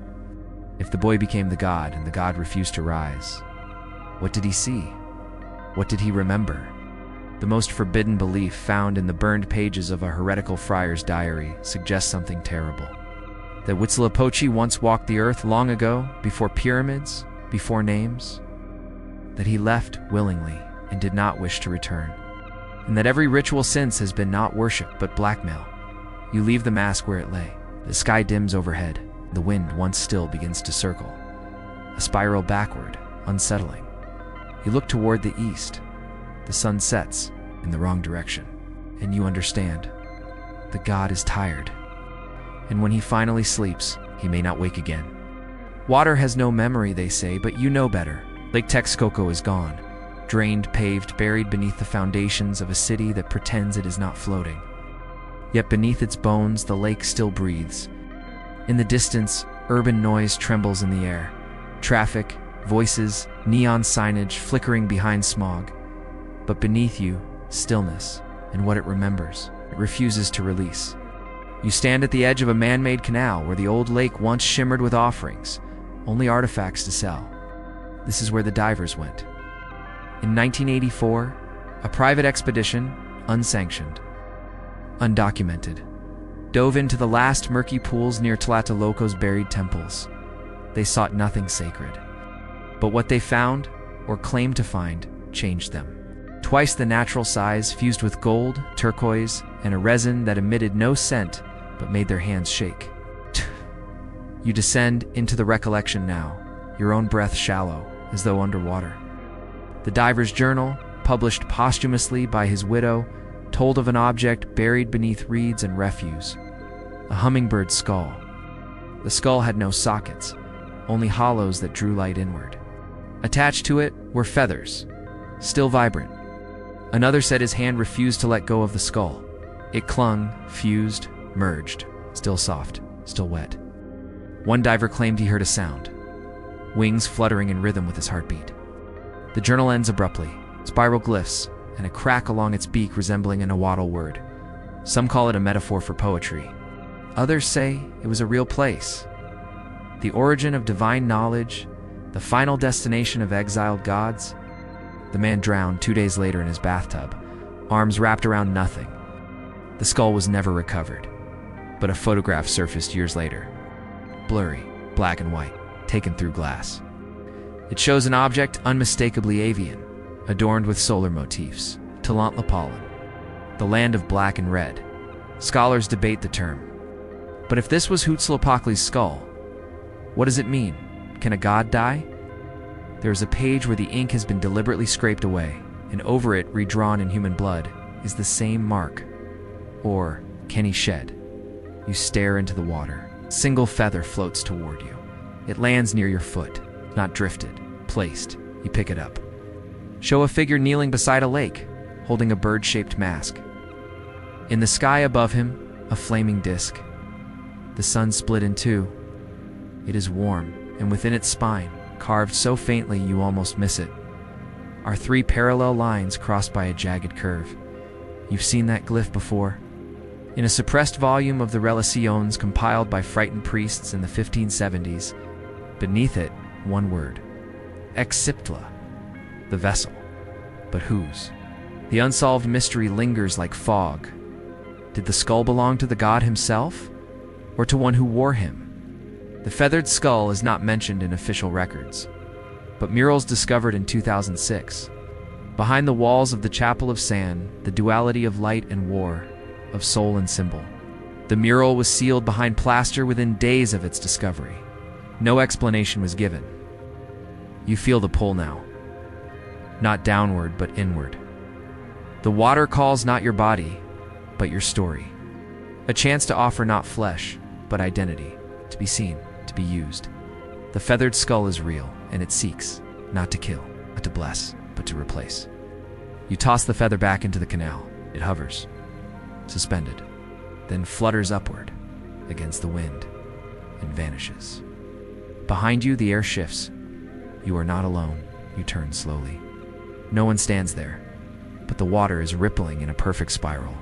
If the boy became the god and the god refused to rise, what did he see? What did he remember? The most forbidden belief found in the burned pages of a heretical friar's diary suggests something terrible. That Huitzilopochtli once walked the earth long ago, before pyramids, before names. That he left willingly and did not wish to return. And that every ritual since has been not worship but blackmail. You leave the mask where it lay. The sky dims overhead. The wind, once still, begins to circle. A spiral backward, unsettling. You look toward the east. The sun sets in the wrong direction. And you understand. The god is tired. And when he finally sleeps, he may not wake again. Water has no memory, they say, but you know better. Lake Texcoco is gone. Drained, paved, buried beneath the foundations of a city that pretends it is not floating. Yet beneath its bones, the lake still breathes. In the distance, urban noise trembles in the air. Traffic, voices, neon signage flickering behind smog. But beneath you, stillness, and what it remembers. It refuses to release. You stand at the edge of a man-made canal where the old lake once shimmered with offerings, only artifacts to sell. This is where the divers went. In 1984, a private expedition, unsanctioned, undocumented, dove into the last murky pools near Tlatelolco's buried temples. They sought nothing sacred. But what they found, or claimed to find, changed them. Twice the natural size, fused with gold, turquoise, and a resin that emitted no scent but made their hands shake. You descend into the recollection now, your own breath shallow, as though underwater. The diver's journal, published posthumously by his widow, told of an object buried beneath reeds and refuse, a hummingbird skull. The skull had no sockets, only hollows that drew light inward. Attached to it were feathers, still vibrant. Another said his hand refused to let go of the skull. It clung, fused, merged, still soft, still wet. One diver claimed he heard a sound, wings fluttering in rhythm with his heartbeat. The journal ends abruptly, spiral glyphs, and a crack along its beak resembling a Nahuatl word. Some call it a metaphor for poetry. Others say it was a real place. The origin of divine knowledge, the final destination of exiled gods. The man drowned 2 days later in his bathtub, arms wrapped around nothing. The skull was never recovered, but a photograph surfaced years later. Blurry, black and white, taken through glass. It shows an object unmistakably avian, adorned with solar motifs, Tlatelolco, the land of black and red. Scholars debate the term. But if this was Huitzilopochtli's skull, what does it mean? Can a god die? There is a page where the ink has been deliberately scraped away, and over it, redrawn in human blood, is the same mark. Or, can he shed? You stare into the water. A single feather floats toward you. It lands near your foot, not drifted, placed. You pick it up. Show a figure kneeling beside a lake, holding a bird-shaped mask. In the sky above him, a flaming disk. The sun split in two. It is warm, and within its spine, carved so faintly you almost miss it, are 3 parallel lines crossed by a jagged curve. You've seen that glyph before. In a suppressed volume of the Relaciones compiled by frightened priests in the 1570s, beneath it, one word. Exciptla, the vessel. But whose? The unsolved mystery lingers like fog. Did the skull belong to the god himself, or to one who wore him? The feathered skull is not mentioned in official records, but murals discovered in 2006. Behind the walls of the Chapel of Sand, the duality of light and war, of soul and symbol. The mural was sealed behind plaster within days of its discovery. No explanation was given. You feel the pull now. Not downward, but inward. The water calls not your body, but your story. A chance to offer not flesh, but identity, to be seen, to be used. The feathered skull is real, and it seeks, not to kill, not to bless, but to replace. You toss the feather back into the canal. It hovers, suspended, then flutters upward against the wind and vanishes. Behind you, the air shifts. You are not alone. You turn slowly. No one stands there, but the water is rippling in a perfect spiral.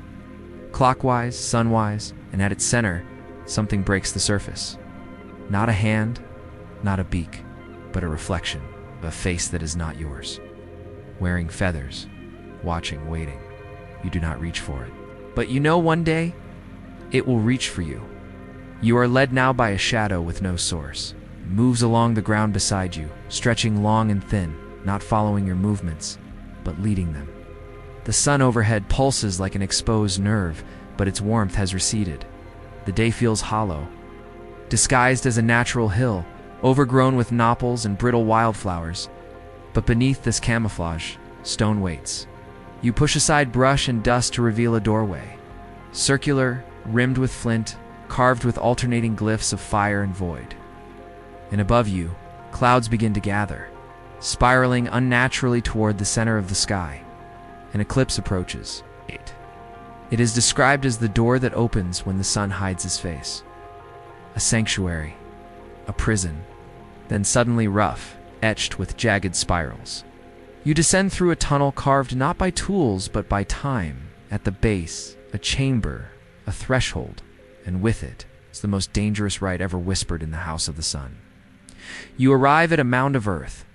Clockwise, sunwise, and at its center, something breaks the surface. Not a hand, not a beak, but a reflection of a face that is not yours. Wearing feathers, watching, waiting. You do not reach for it. But you know one day, it will reach for you. You are led now by a shadow with no source. It moves along the ground beside you, stretching long and thin, not following your movements, but leading them. The sun overhead pulses like an exposed nerve, but its warmth has receded. The day feels hollow, disguised as a natural hill, overgrown with nopples and brittle wildflowers. But beneath this camouflage, stone waits. You push aside brush and dust to reveal a doorway. Circular, rimmed with flint, carved with alternating glyphs of fire and void. And above you, clouds begin to gather, spiraling unnaturally toward the center of the sky. An eclipse approaches. It is described as the door that opens when the sun hides his face. A sanctuary, a prison, then suddenly rough, etched with jagged spirals. You descend through a tunnel carved not by tools but by time. At the base, a chamber, a threshold, and with it is the most dangerous rite ever whispered in the House of the Sun. You arrive at a mound of earth.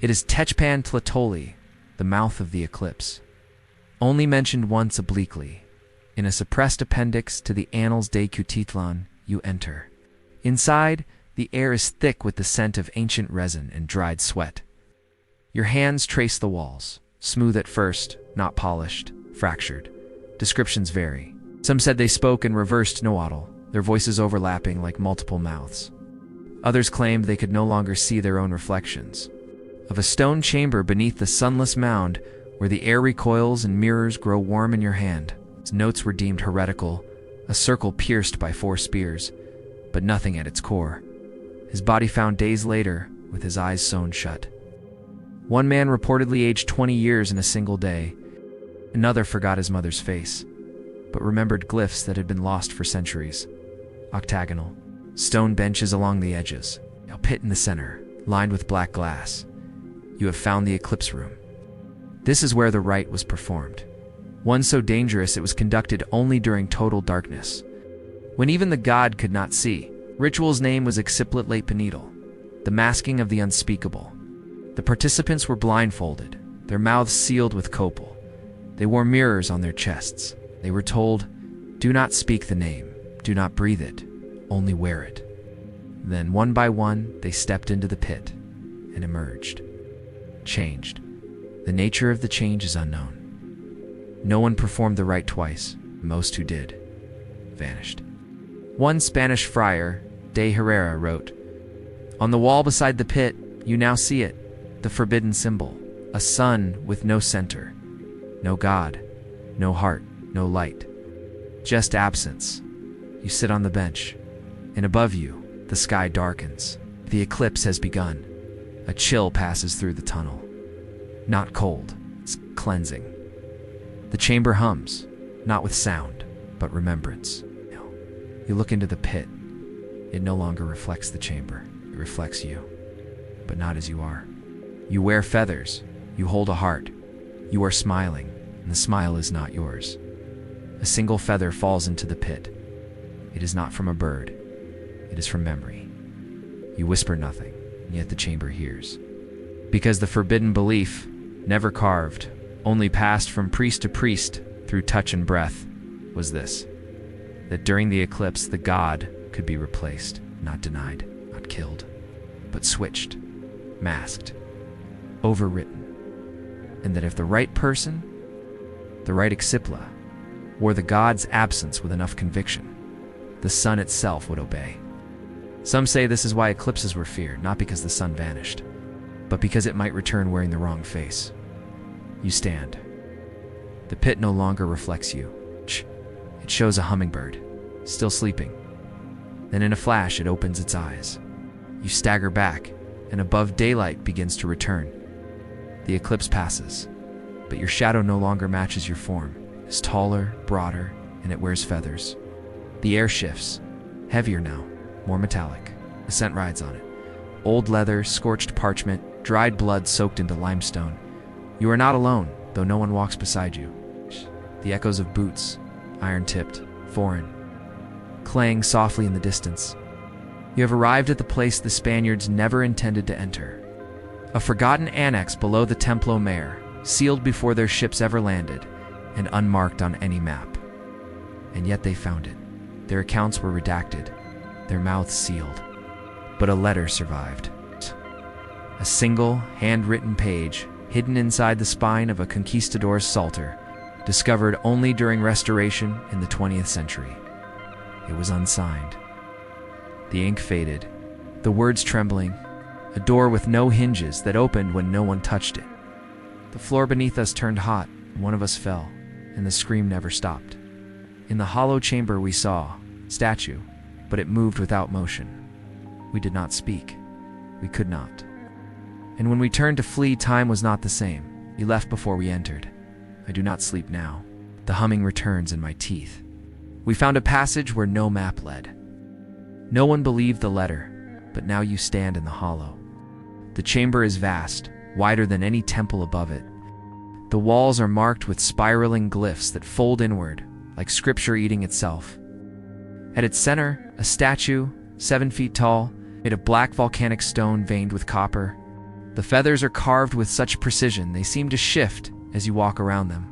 It is Tlachtli, the mouth of the eclipse. Only mentioned once obliquely. In a suppressed appendix to the Annals de Huitzilopochtli, you enter. Inside, the air is thick with the scent of ancient resin and dried sweat. Your hands trace the walls, smooth at first, not polished, fractured. Descriptions vary. Some said they spoke in reversed Nahuatl, their voices overlapping like multiple mouths. Others claimed they could no longer see their own reflections. Of a stone chamber beneath the sunless mound, where the air recoils and mirrors grow warm in your hand. Its notes were deemed heretical, a circle pierced by 4 spears, but nothing at its core. His body found days later, with his eyes sewn shut. One man reportedly aged 20 years in a single day. Another forgot his mother's face, but remembered glyphs that had been lost for centuries. Octagonal, stone benches along the edges, a pit in the center, lined with black glass. You have found the eclipse room. This is where the rite was performed. One so dangerous it was conducted only during total darkness. When even the god could not see. Ritual's name was Huitzilopochtli, the masking of the unspeakable. The participants were blindfolded, their mouths sealed with copal. They wore mirrors on their chests. They were told, "Do not speak the name, do not breathe it, only wear it." Then, one by one, they stepped into the pit and emerged. Changed. The nature of the change is unknown. No one performed the rite twice. Most who did vanished. One Spanish friar, de Herrera, wrote, "On the wall beside the pit, you now see it, the forbidden symbol, a sun with no center, no God, no heart, no light, just absence. You sit on the bench, and above you, the sky darkens. The eclipse has begun. A chill passes through the tunnel. Not cold, it's cleansing. The chamber hums, not with sound, but remembrance. You look into the pit. It no longer reflects the chamber. It reflects you, but not as you are. You wear feathers. You hold a heart. You are smiling, and the smile is not yours. A single feather falls into the pit. It is not from a bird. It is from memory. You whisper nothing, and yet the chamber hears. Because the forbidden belief, never carved, only passed from priest to priest through touch and breath, was this: that during the eclipse the god could be replaced, not denied, not killed, but switched, masked, overwritten, and that if the right person, the right Huitzilopochtli, wore the god's absence with enough conviction, the sun itself would obey. Some say this is why eclipses were feared, not because the sun vanished, but because it might return wearing the wrong face. You stand. The pit no longer reflects you. It shows a hummingbird, still sleeping. Then in a flash, it opens its eyes. You stagger back, and above daylight begins to return. The eclipse passes, but your shadow no longer matches your form. It's taller, broader, and it wears feathers. The air shifts, heavier now, more metallic. A scent rides on it. Old leather, scorched parchment, dried blood soaked into limestone. You are not alone, though no one walks beside you. The echoes of boots, iron-tipped, foreign, clang softly in the distance. You have arrived at the place the Spaniards never intended to enter. A forgotten annex below the Templo Mayor, sealed before their ships ever landed, and unmarked on any map. And yet they found it. Their accounts were redacted, their mouths sealed. But a letter survived. A single, handwritten page, hidden inside the spine of a conquistador's psalter, discovered only during restoration in the 20th century. It was unsigned. The ink faded, the words trembling, a door with no hinges that opened when no one touched it. The floor beneath us turned hot, one of us fell, and the scream never stopped. In the hollow chamber we saw, statue, but it moved without motion. We did not speak. We could not. And when we turned to flee, time was not the same. You left before we entered. I do not sleep now. The humming returns in my teeth. We found a passage where no map led. No one believed the letter, but now you stand in the hollow. The chamber is vast, wider than any temple above it. The walls are marked with spiraling glyphs that fold inward, like scripture eating itself. At its center, a statue, 7 feet tall, made of black volcanic stone veined with copper. The feathers are carved with such precision they seem to shift as you walk around them.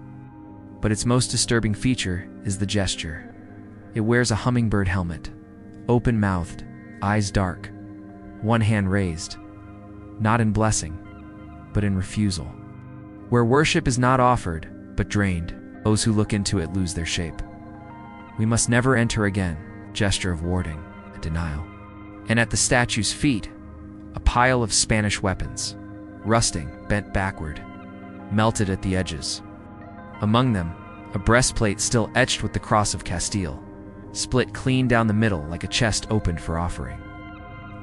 But its most disturbing feature is the gesture. It wears a hummingbird helmet, open-mouthed, eyes dark, one hand raised, not in blessing, but in refusal. Where worship is not offered, but drained, those who look into it lose their shape. We must never enter again, gesture of warding, a denial. And at the statue's feet, a pile of Spanish weapons, rusting, bent backward, melted at the edges. Among them, a breastplate still etched with the cross of Castile, split clean down the middle like a chest opened for offering.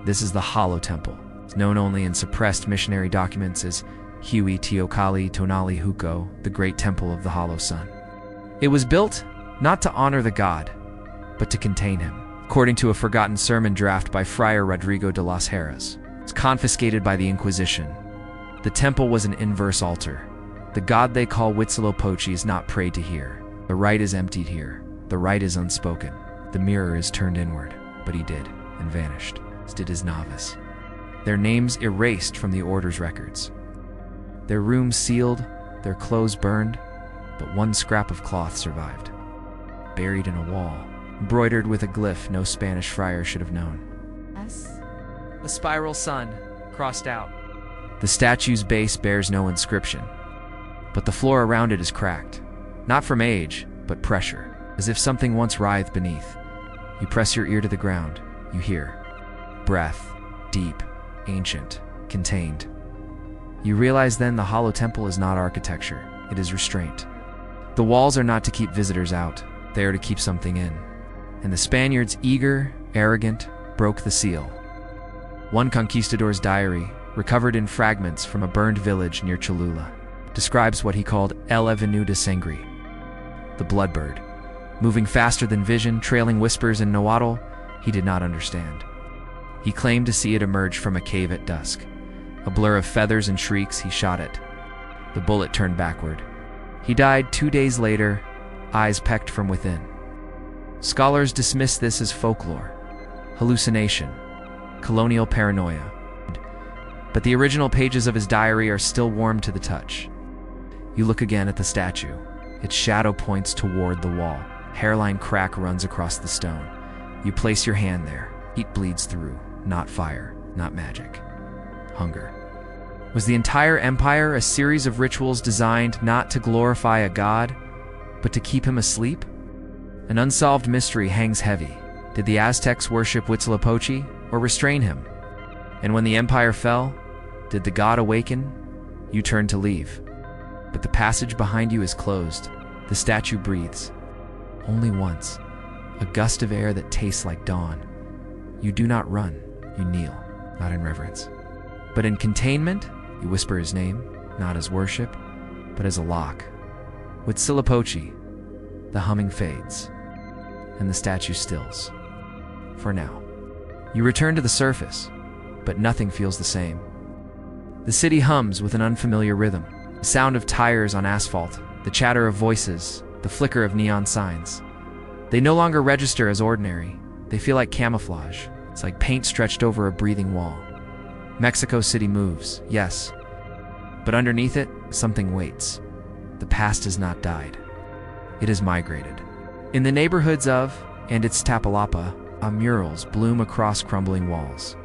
This is the Hollow Temple, known only in suppressed missionary documents as Huitzilopochtli Tonali Huko, the Great Temple of the Hollow Sun. It was built not to honor the god, but to contain him. According to a forgotten sermon draft by Friar Rodrigo de las Heras, it's confiscated by the Inquisition. The temple was an inverse altar. The god they call Huitzilopochtli is not prayed to here. The rite is emptied here. The rite is unspoken. The mirror is turned inward. But he did, and vanished, as did his novice. Their names erased from the order's records. Their rooms sealed, their clothes burned, but one scrap of cloth survived. Buried in a wall, embroidered with a glyph no Spanish friar should have known. Yes? A spiral sun, crossed out. The statue's base bears no inscription, but the floor around it is cracked, not from age, but pressure, as if something once writhed beneath. You press your ear to the ground, you hear. Breath, deep, ancient, contained. You realize then the Hollow Temple is not architecture, it is restraint. The walls are not to keep visitors out, they are to keep something in. And the Spaniards, eager, arrogant, broke the seal. One conquistador's diary, recovered in fragments from a burned village near Cholula, describes what he called El Avenue de Sangre, the bloodbird. Moving faster than vision, trailing whispers in Nahuatl, he did not understand. He claimed to see it emerge from a cave at dusk. A blur of feathers and shrieks, he shot it. The bullet turned backward. He died 2 days later, eyes pecked from within. Scholars dismiss this as folklore, hallucination, colonial paranoia. But the original pages of his diary are still warm to the touch. You look again at the statue. Its shadow points toward the wall. Hairline crack runs across the stone. You place your hand there. Heat bleeds through. Not fire, not magic. Hunger. Was the entire empire a series of rituals designed not to glorify a god, but to keep him asleep? An unsolved mystery hangs heavy. Did the Aztecs worship Huitzilopochtli or restrain him? And when the empire fell, did the god awaken? You turn to leave. But the passage behind you is closed. The statue breathes. Only once. A gust of air that tastes like dawn. You do not run. You kneel, not in reverence. But in containment, you whisper his name, not as worship, but as a lock. Huitzilopochtli, the humming fades, and the statue stills. For now. You return to the surface, but nothing feels the same. The city hums with an unfamiliar rhythm. The sound of tires on asphalt, the chatter of voices, the flicker of neon signs. They no longer register as ordinary. They feel like camouflage. It's like paint stretched over a breathing wall. Mexico City moves, yes. But underneath it, something waits. The past has not died. It has migrated. In the neighborhoods of, and Iztapalapa, murals bloom across crumbling walls.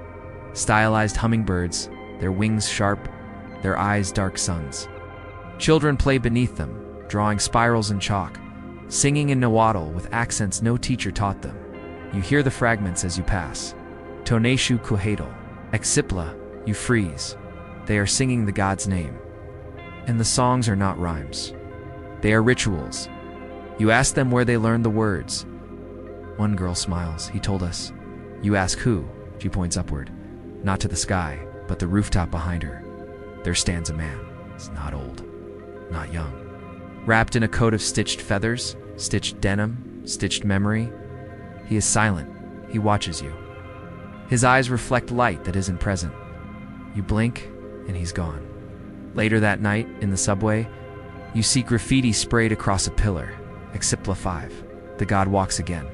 Stylized hummingbirds, their wings sharp, their eyes dark suns. Children play beneath them, drawing spirals in chalk, singing in Nahuatl with accents no teacher taught them. You hear the fragments as you pass. Toneshu Kuhatl, Exipla, you freeze. They are singing the god's name. And the songs are not rhymes. They are rituals. You ask them where they learned the words. One girl smiles. He told us. You ask who? She points upward. Not to the sky, but the rooftop behind her. There stands a man. He's not old, not young. Wrapped in a coat of stitched feathers, stitched denim, stitched memory. He is silent. He watches you. His eyes reflect light that isn't present. You blink, and he's gone. Later that night, in the subway, you see graffiti sprayed across a pillar. Exipla 5. The god walks again.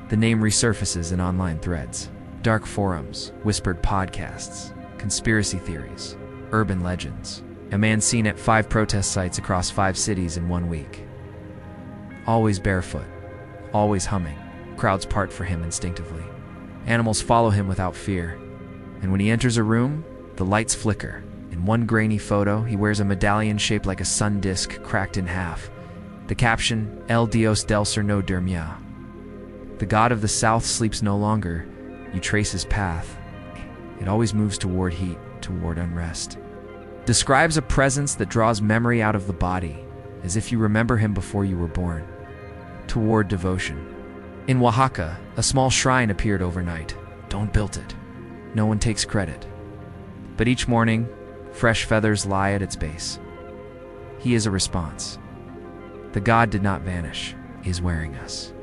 The name resurfaces in online threads. Dark forums, whispered podcasts, conspiracy theories, urban legends. A man seen at 5 protest sites across 5 cities in 1 week. Always barefoot, always humming. Crowds part for him instinctively. Animals follow him without fear. And when he enters a room, the lights flicker. In one grainy photo, he wears a medallion shaped like a sun disk cracked in half. The caption, El Dios del Sur no duerme. The god of the south sleeps no longer. You trace his path. It always moves toward heat, toward unrest. Describes a presence that draws memory out of the body, as if you remember him before you were born. Toward devotion. In Oaxaca, a small shrine appeared overnight. Don't build it. No one takes credit. But each morning, fresh feathers lie at its base. He is a response. The god did not vanish. He is wearing us.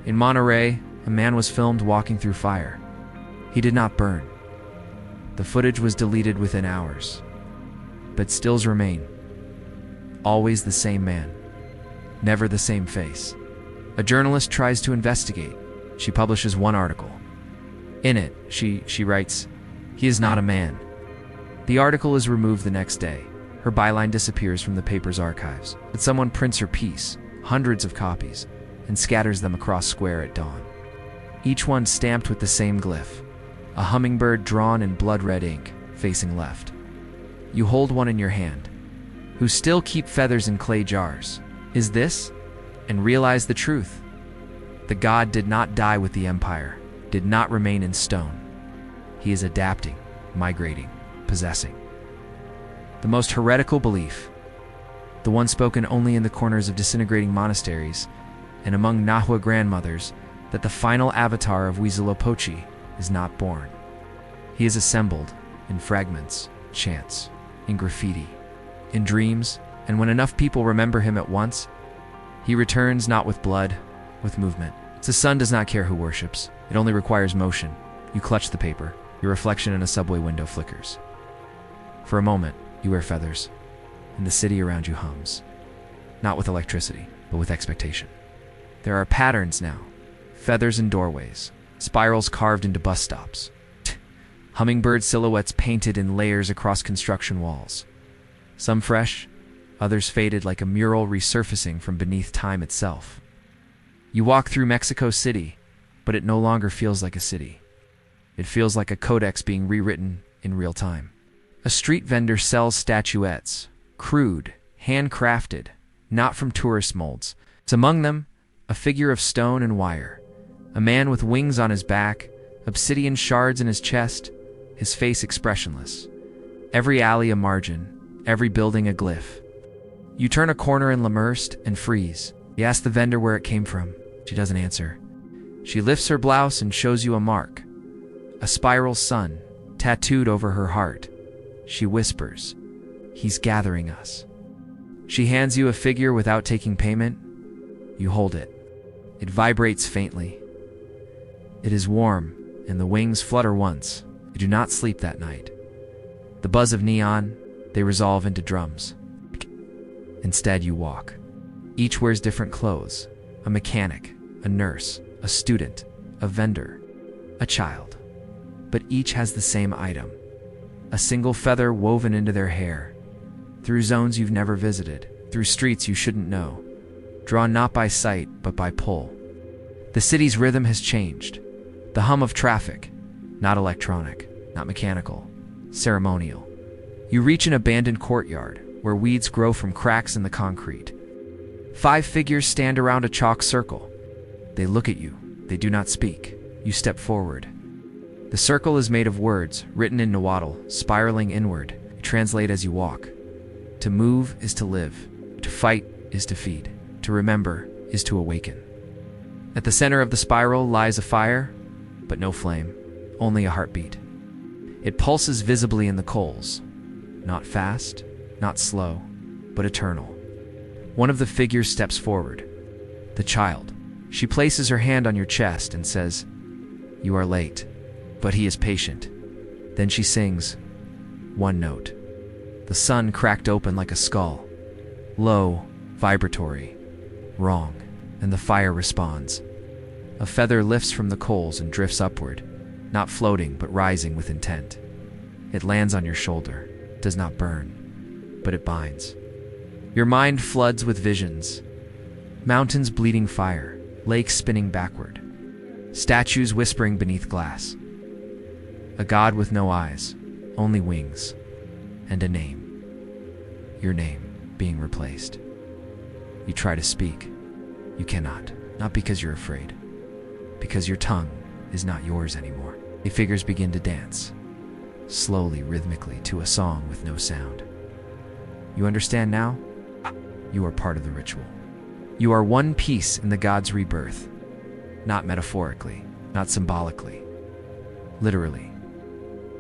In Monterey, a man was filmed walking through fire. He did not burn. The footage was deleted within hours. But stills remain. Always the same man. Never the same face. A journalist tries to investigate. She publishes one article. In it, she writes, "He is not a man." The article is removed the next day. Her byline disappears from the paper's archives. But someone prints her piece, hundreds of copies, and scatters them across square at dawn. Each one stamped with the same glyph, a hummingbird drawn in blood-red ink, facing left. You hold one in your hand. Who still keep feathers in clay jars. Is this? And realize the truth. The god did not die with the empire, did not remain in stone. He is adapting, migrating, possessing. The most heretical belief, the one spoken only in the corners of disintegrating monasteries and among Nahua grandmothers, that the final avatar of Huitzilopochtli is not born. He is assembled in fragments, chants, in graffiti, in dreams, and when enough people remember him at once, he returns not with blood, with movement. The sun does not care who worships. It only requires motion. You clutch the paper. Your reflection in a subway window flickers. For a moment, you wear feathers, and the city around you hums. Not with electricity, but with expectation. There are patterns now. Feathers in doorways, spirals carved into bus stops, hummingbird silhouettes painted in layers across construction walls. Some fresh, others faded like a mural resurfacing from beneath time itself. You walk through Mexico City, but it no longer feels like a city. It feels like a codex being rewritten in real time. A street vendor sells statuettes, crude, handcrafted, not from tourist molds. It's among them a figure of stone and wire, a man with wings on his back, obsidian shards in his chest, his face expressionless. Every alley a margin, every building a glyph. You turn a corner in Lemurst and freeze. You ask the vendor where it came from. She doesn't answer. She lifts her blouse and shows you a mark, a spiral sun, tattooed over her heart. She whispers, "He's gathering us." She hands you a figure without taking payment. You hold it. It vibrates faintly. It is warm, and the wings flutter once. You do not sleep that night. The buzz of neon, they resolve into drums. Instead, you walk. Each wears different clothes. A mechanic, a nurse, a student, a vendor, a child. But each has the same item. A single feather woven into their hair. Through zones you've never visited. Through streets you shouldn't know. Drawn not by sight, but by pull. The city's rhythm has changed. The hum of traffic, not electronic, not mechanical, ceremonial. You reach an abandoned courtyard, where weeds grow from cracks in the concrete. 5 figures stand around a chalk circle. They look at you. They do not speak. You step forward. The circle is made of words, written in Nahuatl, spiraling inward. You translate as you walk. To move is to live. To fight is to feed. To remember is to awaken. At the center of the spiral lies a fire, but no flame, only a heartbeat. It pulses visibly in the coals. Not fast, not slow, but eternal. One of the figures steps forward. The child. She places her hand on your chest and says, "You are late." But he is patient. Then she sings one note. The sun cracked open like a skull. Low, vibratory, wrong, and the fire responds. A feather lifts from the coals and drifts upward. not floating but rising with intent. It lands on your shoulder, does not burn, but it binds. Your mind floods with visions. Mountains bleeding fire, lakes spinning backward, statues whispering beneath glass. A god with no eyes, only wings, and a name. Your name being replaced. You try to speak. You cannot, not because you're afraid, because your tongue is not yours anymore. The figures begin to dance, slowly, rhythmically, to a song with no sound. You understand now? You are part of the ritual. You are one piece in the god's rebirth, not metaphorically, not symbolically, literally.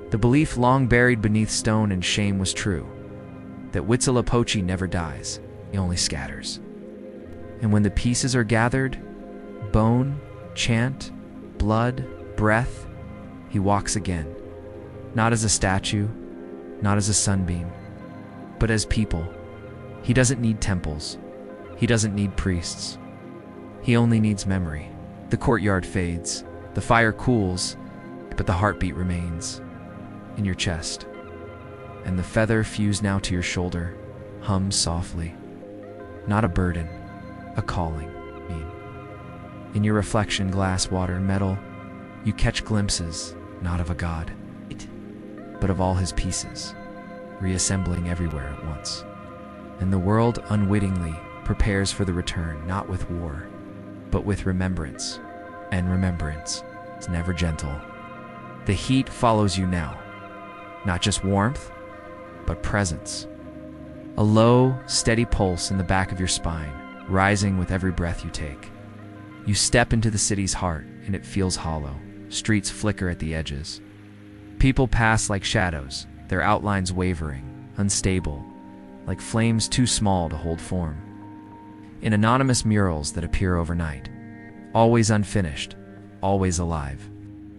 The belief long buried beneath stone and shame was true, that Huitzilopochtli never dies, he only scatters. And when the pieces are gathered, bone, chant, blood, breath, he walks again, not as a statue, not as a sunbeam, but as people. He doesn't need temples. He doesn't need priests. He only needs memory. The courtyard fades, the fire cools, but the heartbeat remains in your chest. And the feather fused now to your shoulder hums softly. Not a burden, a calling. In your reflection, glass, water, metal, you catch glimpses, not of a god, but of all his pieces, reassembling everywhere at once. And the world unwittingly prepares for the return, not with war, but with remembrance. And remembrance is never gentle. The heat follows you now, not just warmth, but presence. A low, steady pulse in the back of your spine, rising with every breath you take. You step into the city's heart, and it feels hollow. Streets flicker at the edges. People pass like shadows, their outlines wavering, unstable, like flames too small to hold form. In anonymous murals that appear overnight, always unfinished, always alive.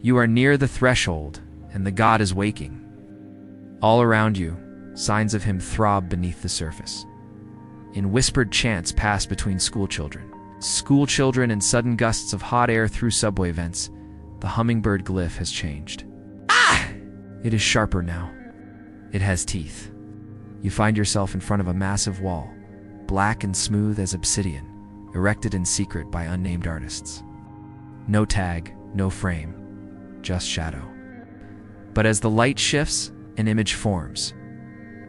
You are near the threshold, and the god is waking. All around you, signs of him throb beneath the surface. In whispered chants pass between schoolchildren and sudden gusts of hot air through subway vents, the hummingbird glyph has changed. It is sharper now. It has teeth. You find yourself in front of a massive wall, black and smooth as obsidian, erected in secret by unnamed artists. No tag, no frame, just shadow. But as the light shifts, an image forms.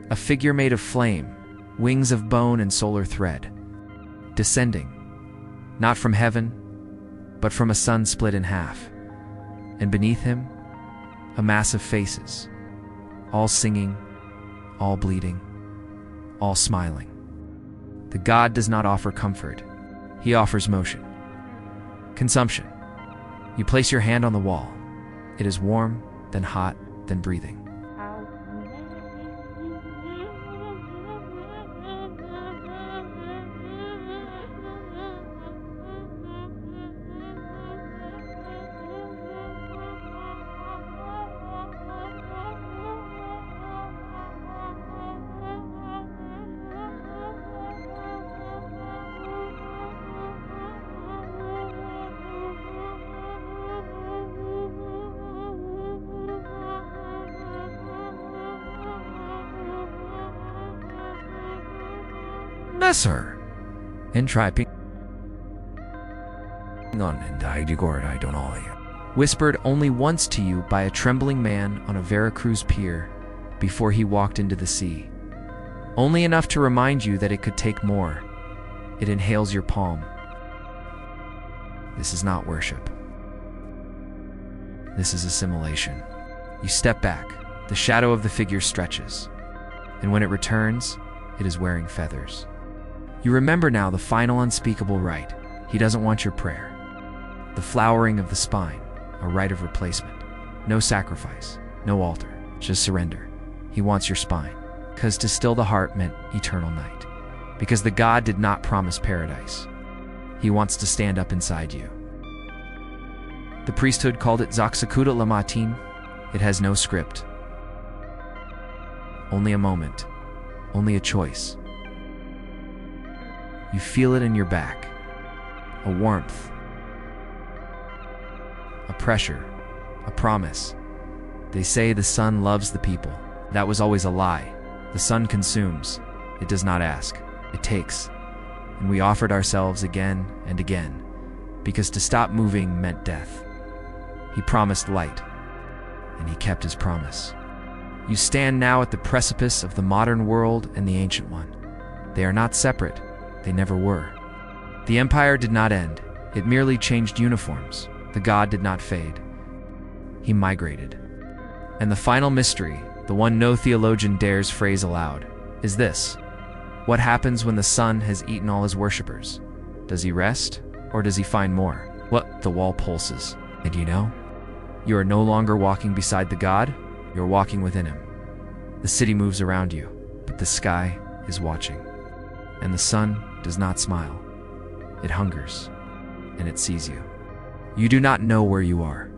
A figure made of flame, wings of bone and solar thread, descending, not from heaven, but from a sun split in half. And beneath him, a mass of faces, all singing, all bleeding, all smiling. The god does not offer comfort. He offers motion. Consumption. You place your hand on the wall. It is warm, then hot, then breathing. Sir, and triping on and I don't know you. Whispered only once to you by a trembling man on a Veracruz pier before he walked into the sea. Only enough to remind you that it could take more. It inhales your palm. This is not worship. This is assimilation. You step back. The shadow of the figure stretches. And when it returns, it is wearing feathers. You remember now the final unspeakable rite. He doesn't want your prayer. The flowering of the spine, a rite of replacement. No sacrifice, no altar, just surrender. He wants your spine, because to still the heart meant eternal night. Because the god did not promise paradise. He wants to stand up inside you. The priesthood called it Zaxakuta Lamatin. It has no script. Only a moment. Only a choice. You feel it in your back. A warmth. A pressure. a promise. They say the sun loves the people. That was always a lie. The sun consumes. It does not ask. It takes. And we offered ourselves again and again, because to stop moving meant death. He promised light, and he kept his promise. You stand now at the precipice of the modern world and the ancient one. They are not separate. They never were. The empire did not end. It merely changed uniforms. The god did not fade. He migrated. And the final mystery, the one no theologian dares phrase aloud, is this. What happens when the sun has eaten all his worshippers? Does he rest, or does he find more? What? The wall pulses. And you know? You are no longer walking beside the god, you're walking within him. The city moves around you, but the sky is watching. And the sun does not smile. It hungers, and it sees you. You do not know where you are.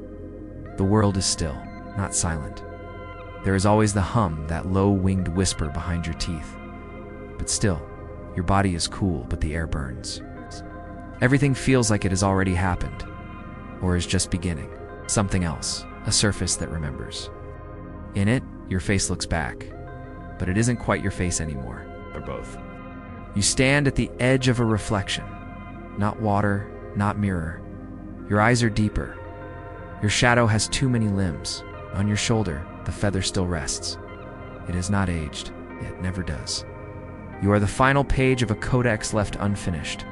The world is still, not silent. There is always the hum, that low-winged whisper behind your teeth. But still, your body is cool, but the air burns. Everything feels like it has already happened, or is just beginning. Something else, a surface that remembers. In it, your face looks back, but it isn't quite your face anymore, or both. You stand at the edge of a reflection. Not water, not mirror. Your eyes are deeper. Your shadow has too many limbs. On your shoulder, the feather still rests. It has not aged. It never does. You are the final page of a codex left unfinished.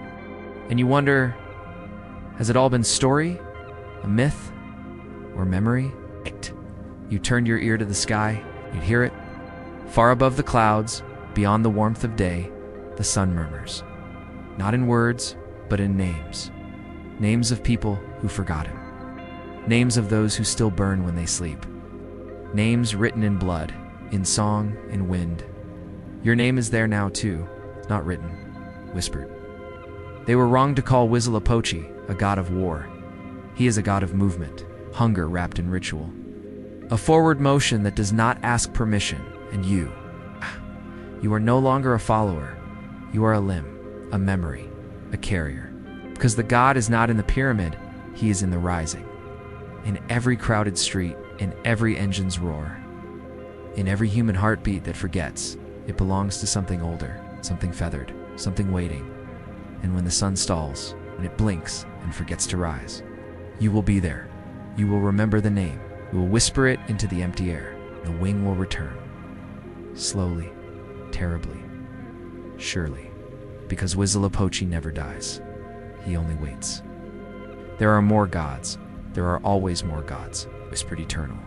And you wonder, has it all been story, a myth, or memory? You turned your ear to the sky, you'd hear it. Far above the clouds, beyond the warmth of day, the sun murmurs. Not in words, but in names. Names of people who forgot him. Names of those who still burn when they sleep. Names written in blood, in song, in wind. Your name is there now too, not written, whispered. They were wrong to call Huitzilopochtli a god of war. He is a god of movement, hunger wrapped in ritual. A forward motion that does not ask permission, and you are no longer a follower. You are a limb, a memory, a carrier. Because the god is not in the pyramid, he is in the rising. In every crowded street, in every engine's roar. In every human heartbeat that forgets, it belongs to something older, something feathered, something waiting. And when the sun stalls, when it blinks and forgets to rise, you will be there. You will remember the name. You will whisper it into the empty air. The wing will return. Slowly, terribly, surely. Because Huitzilopochtli never dies. He only waits. There are more gods. There are always more gods, whispered Eternal.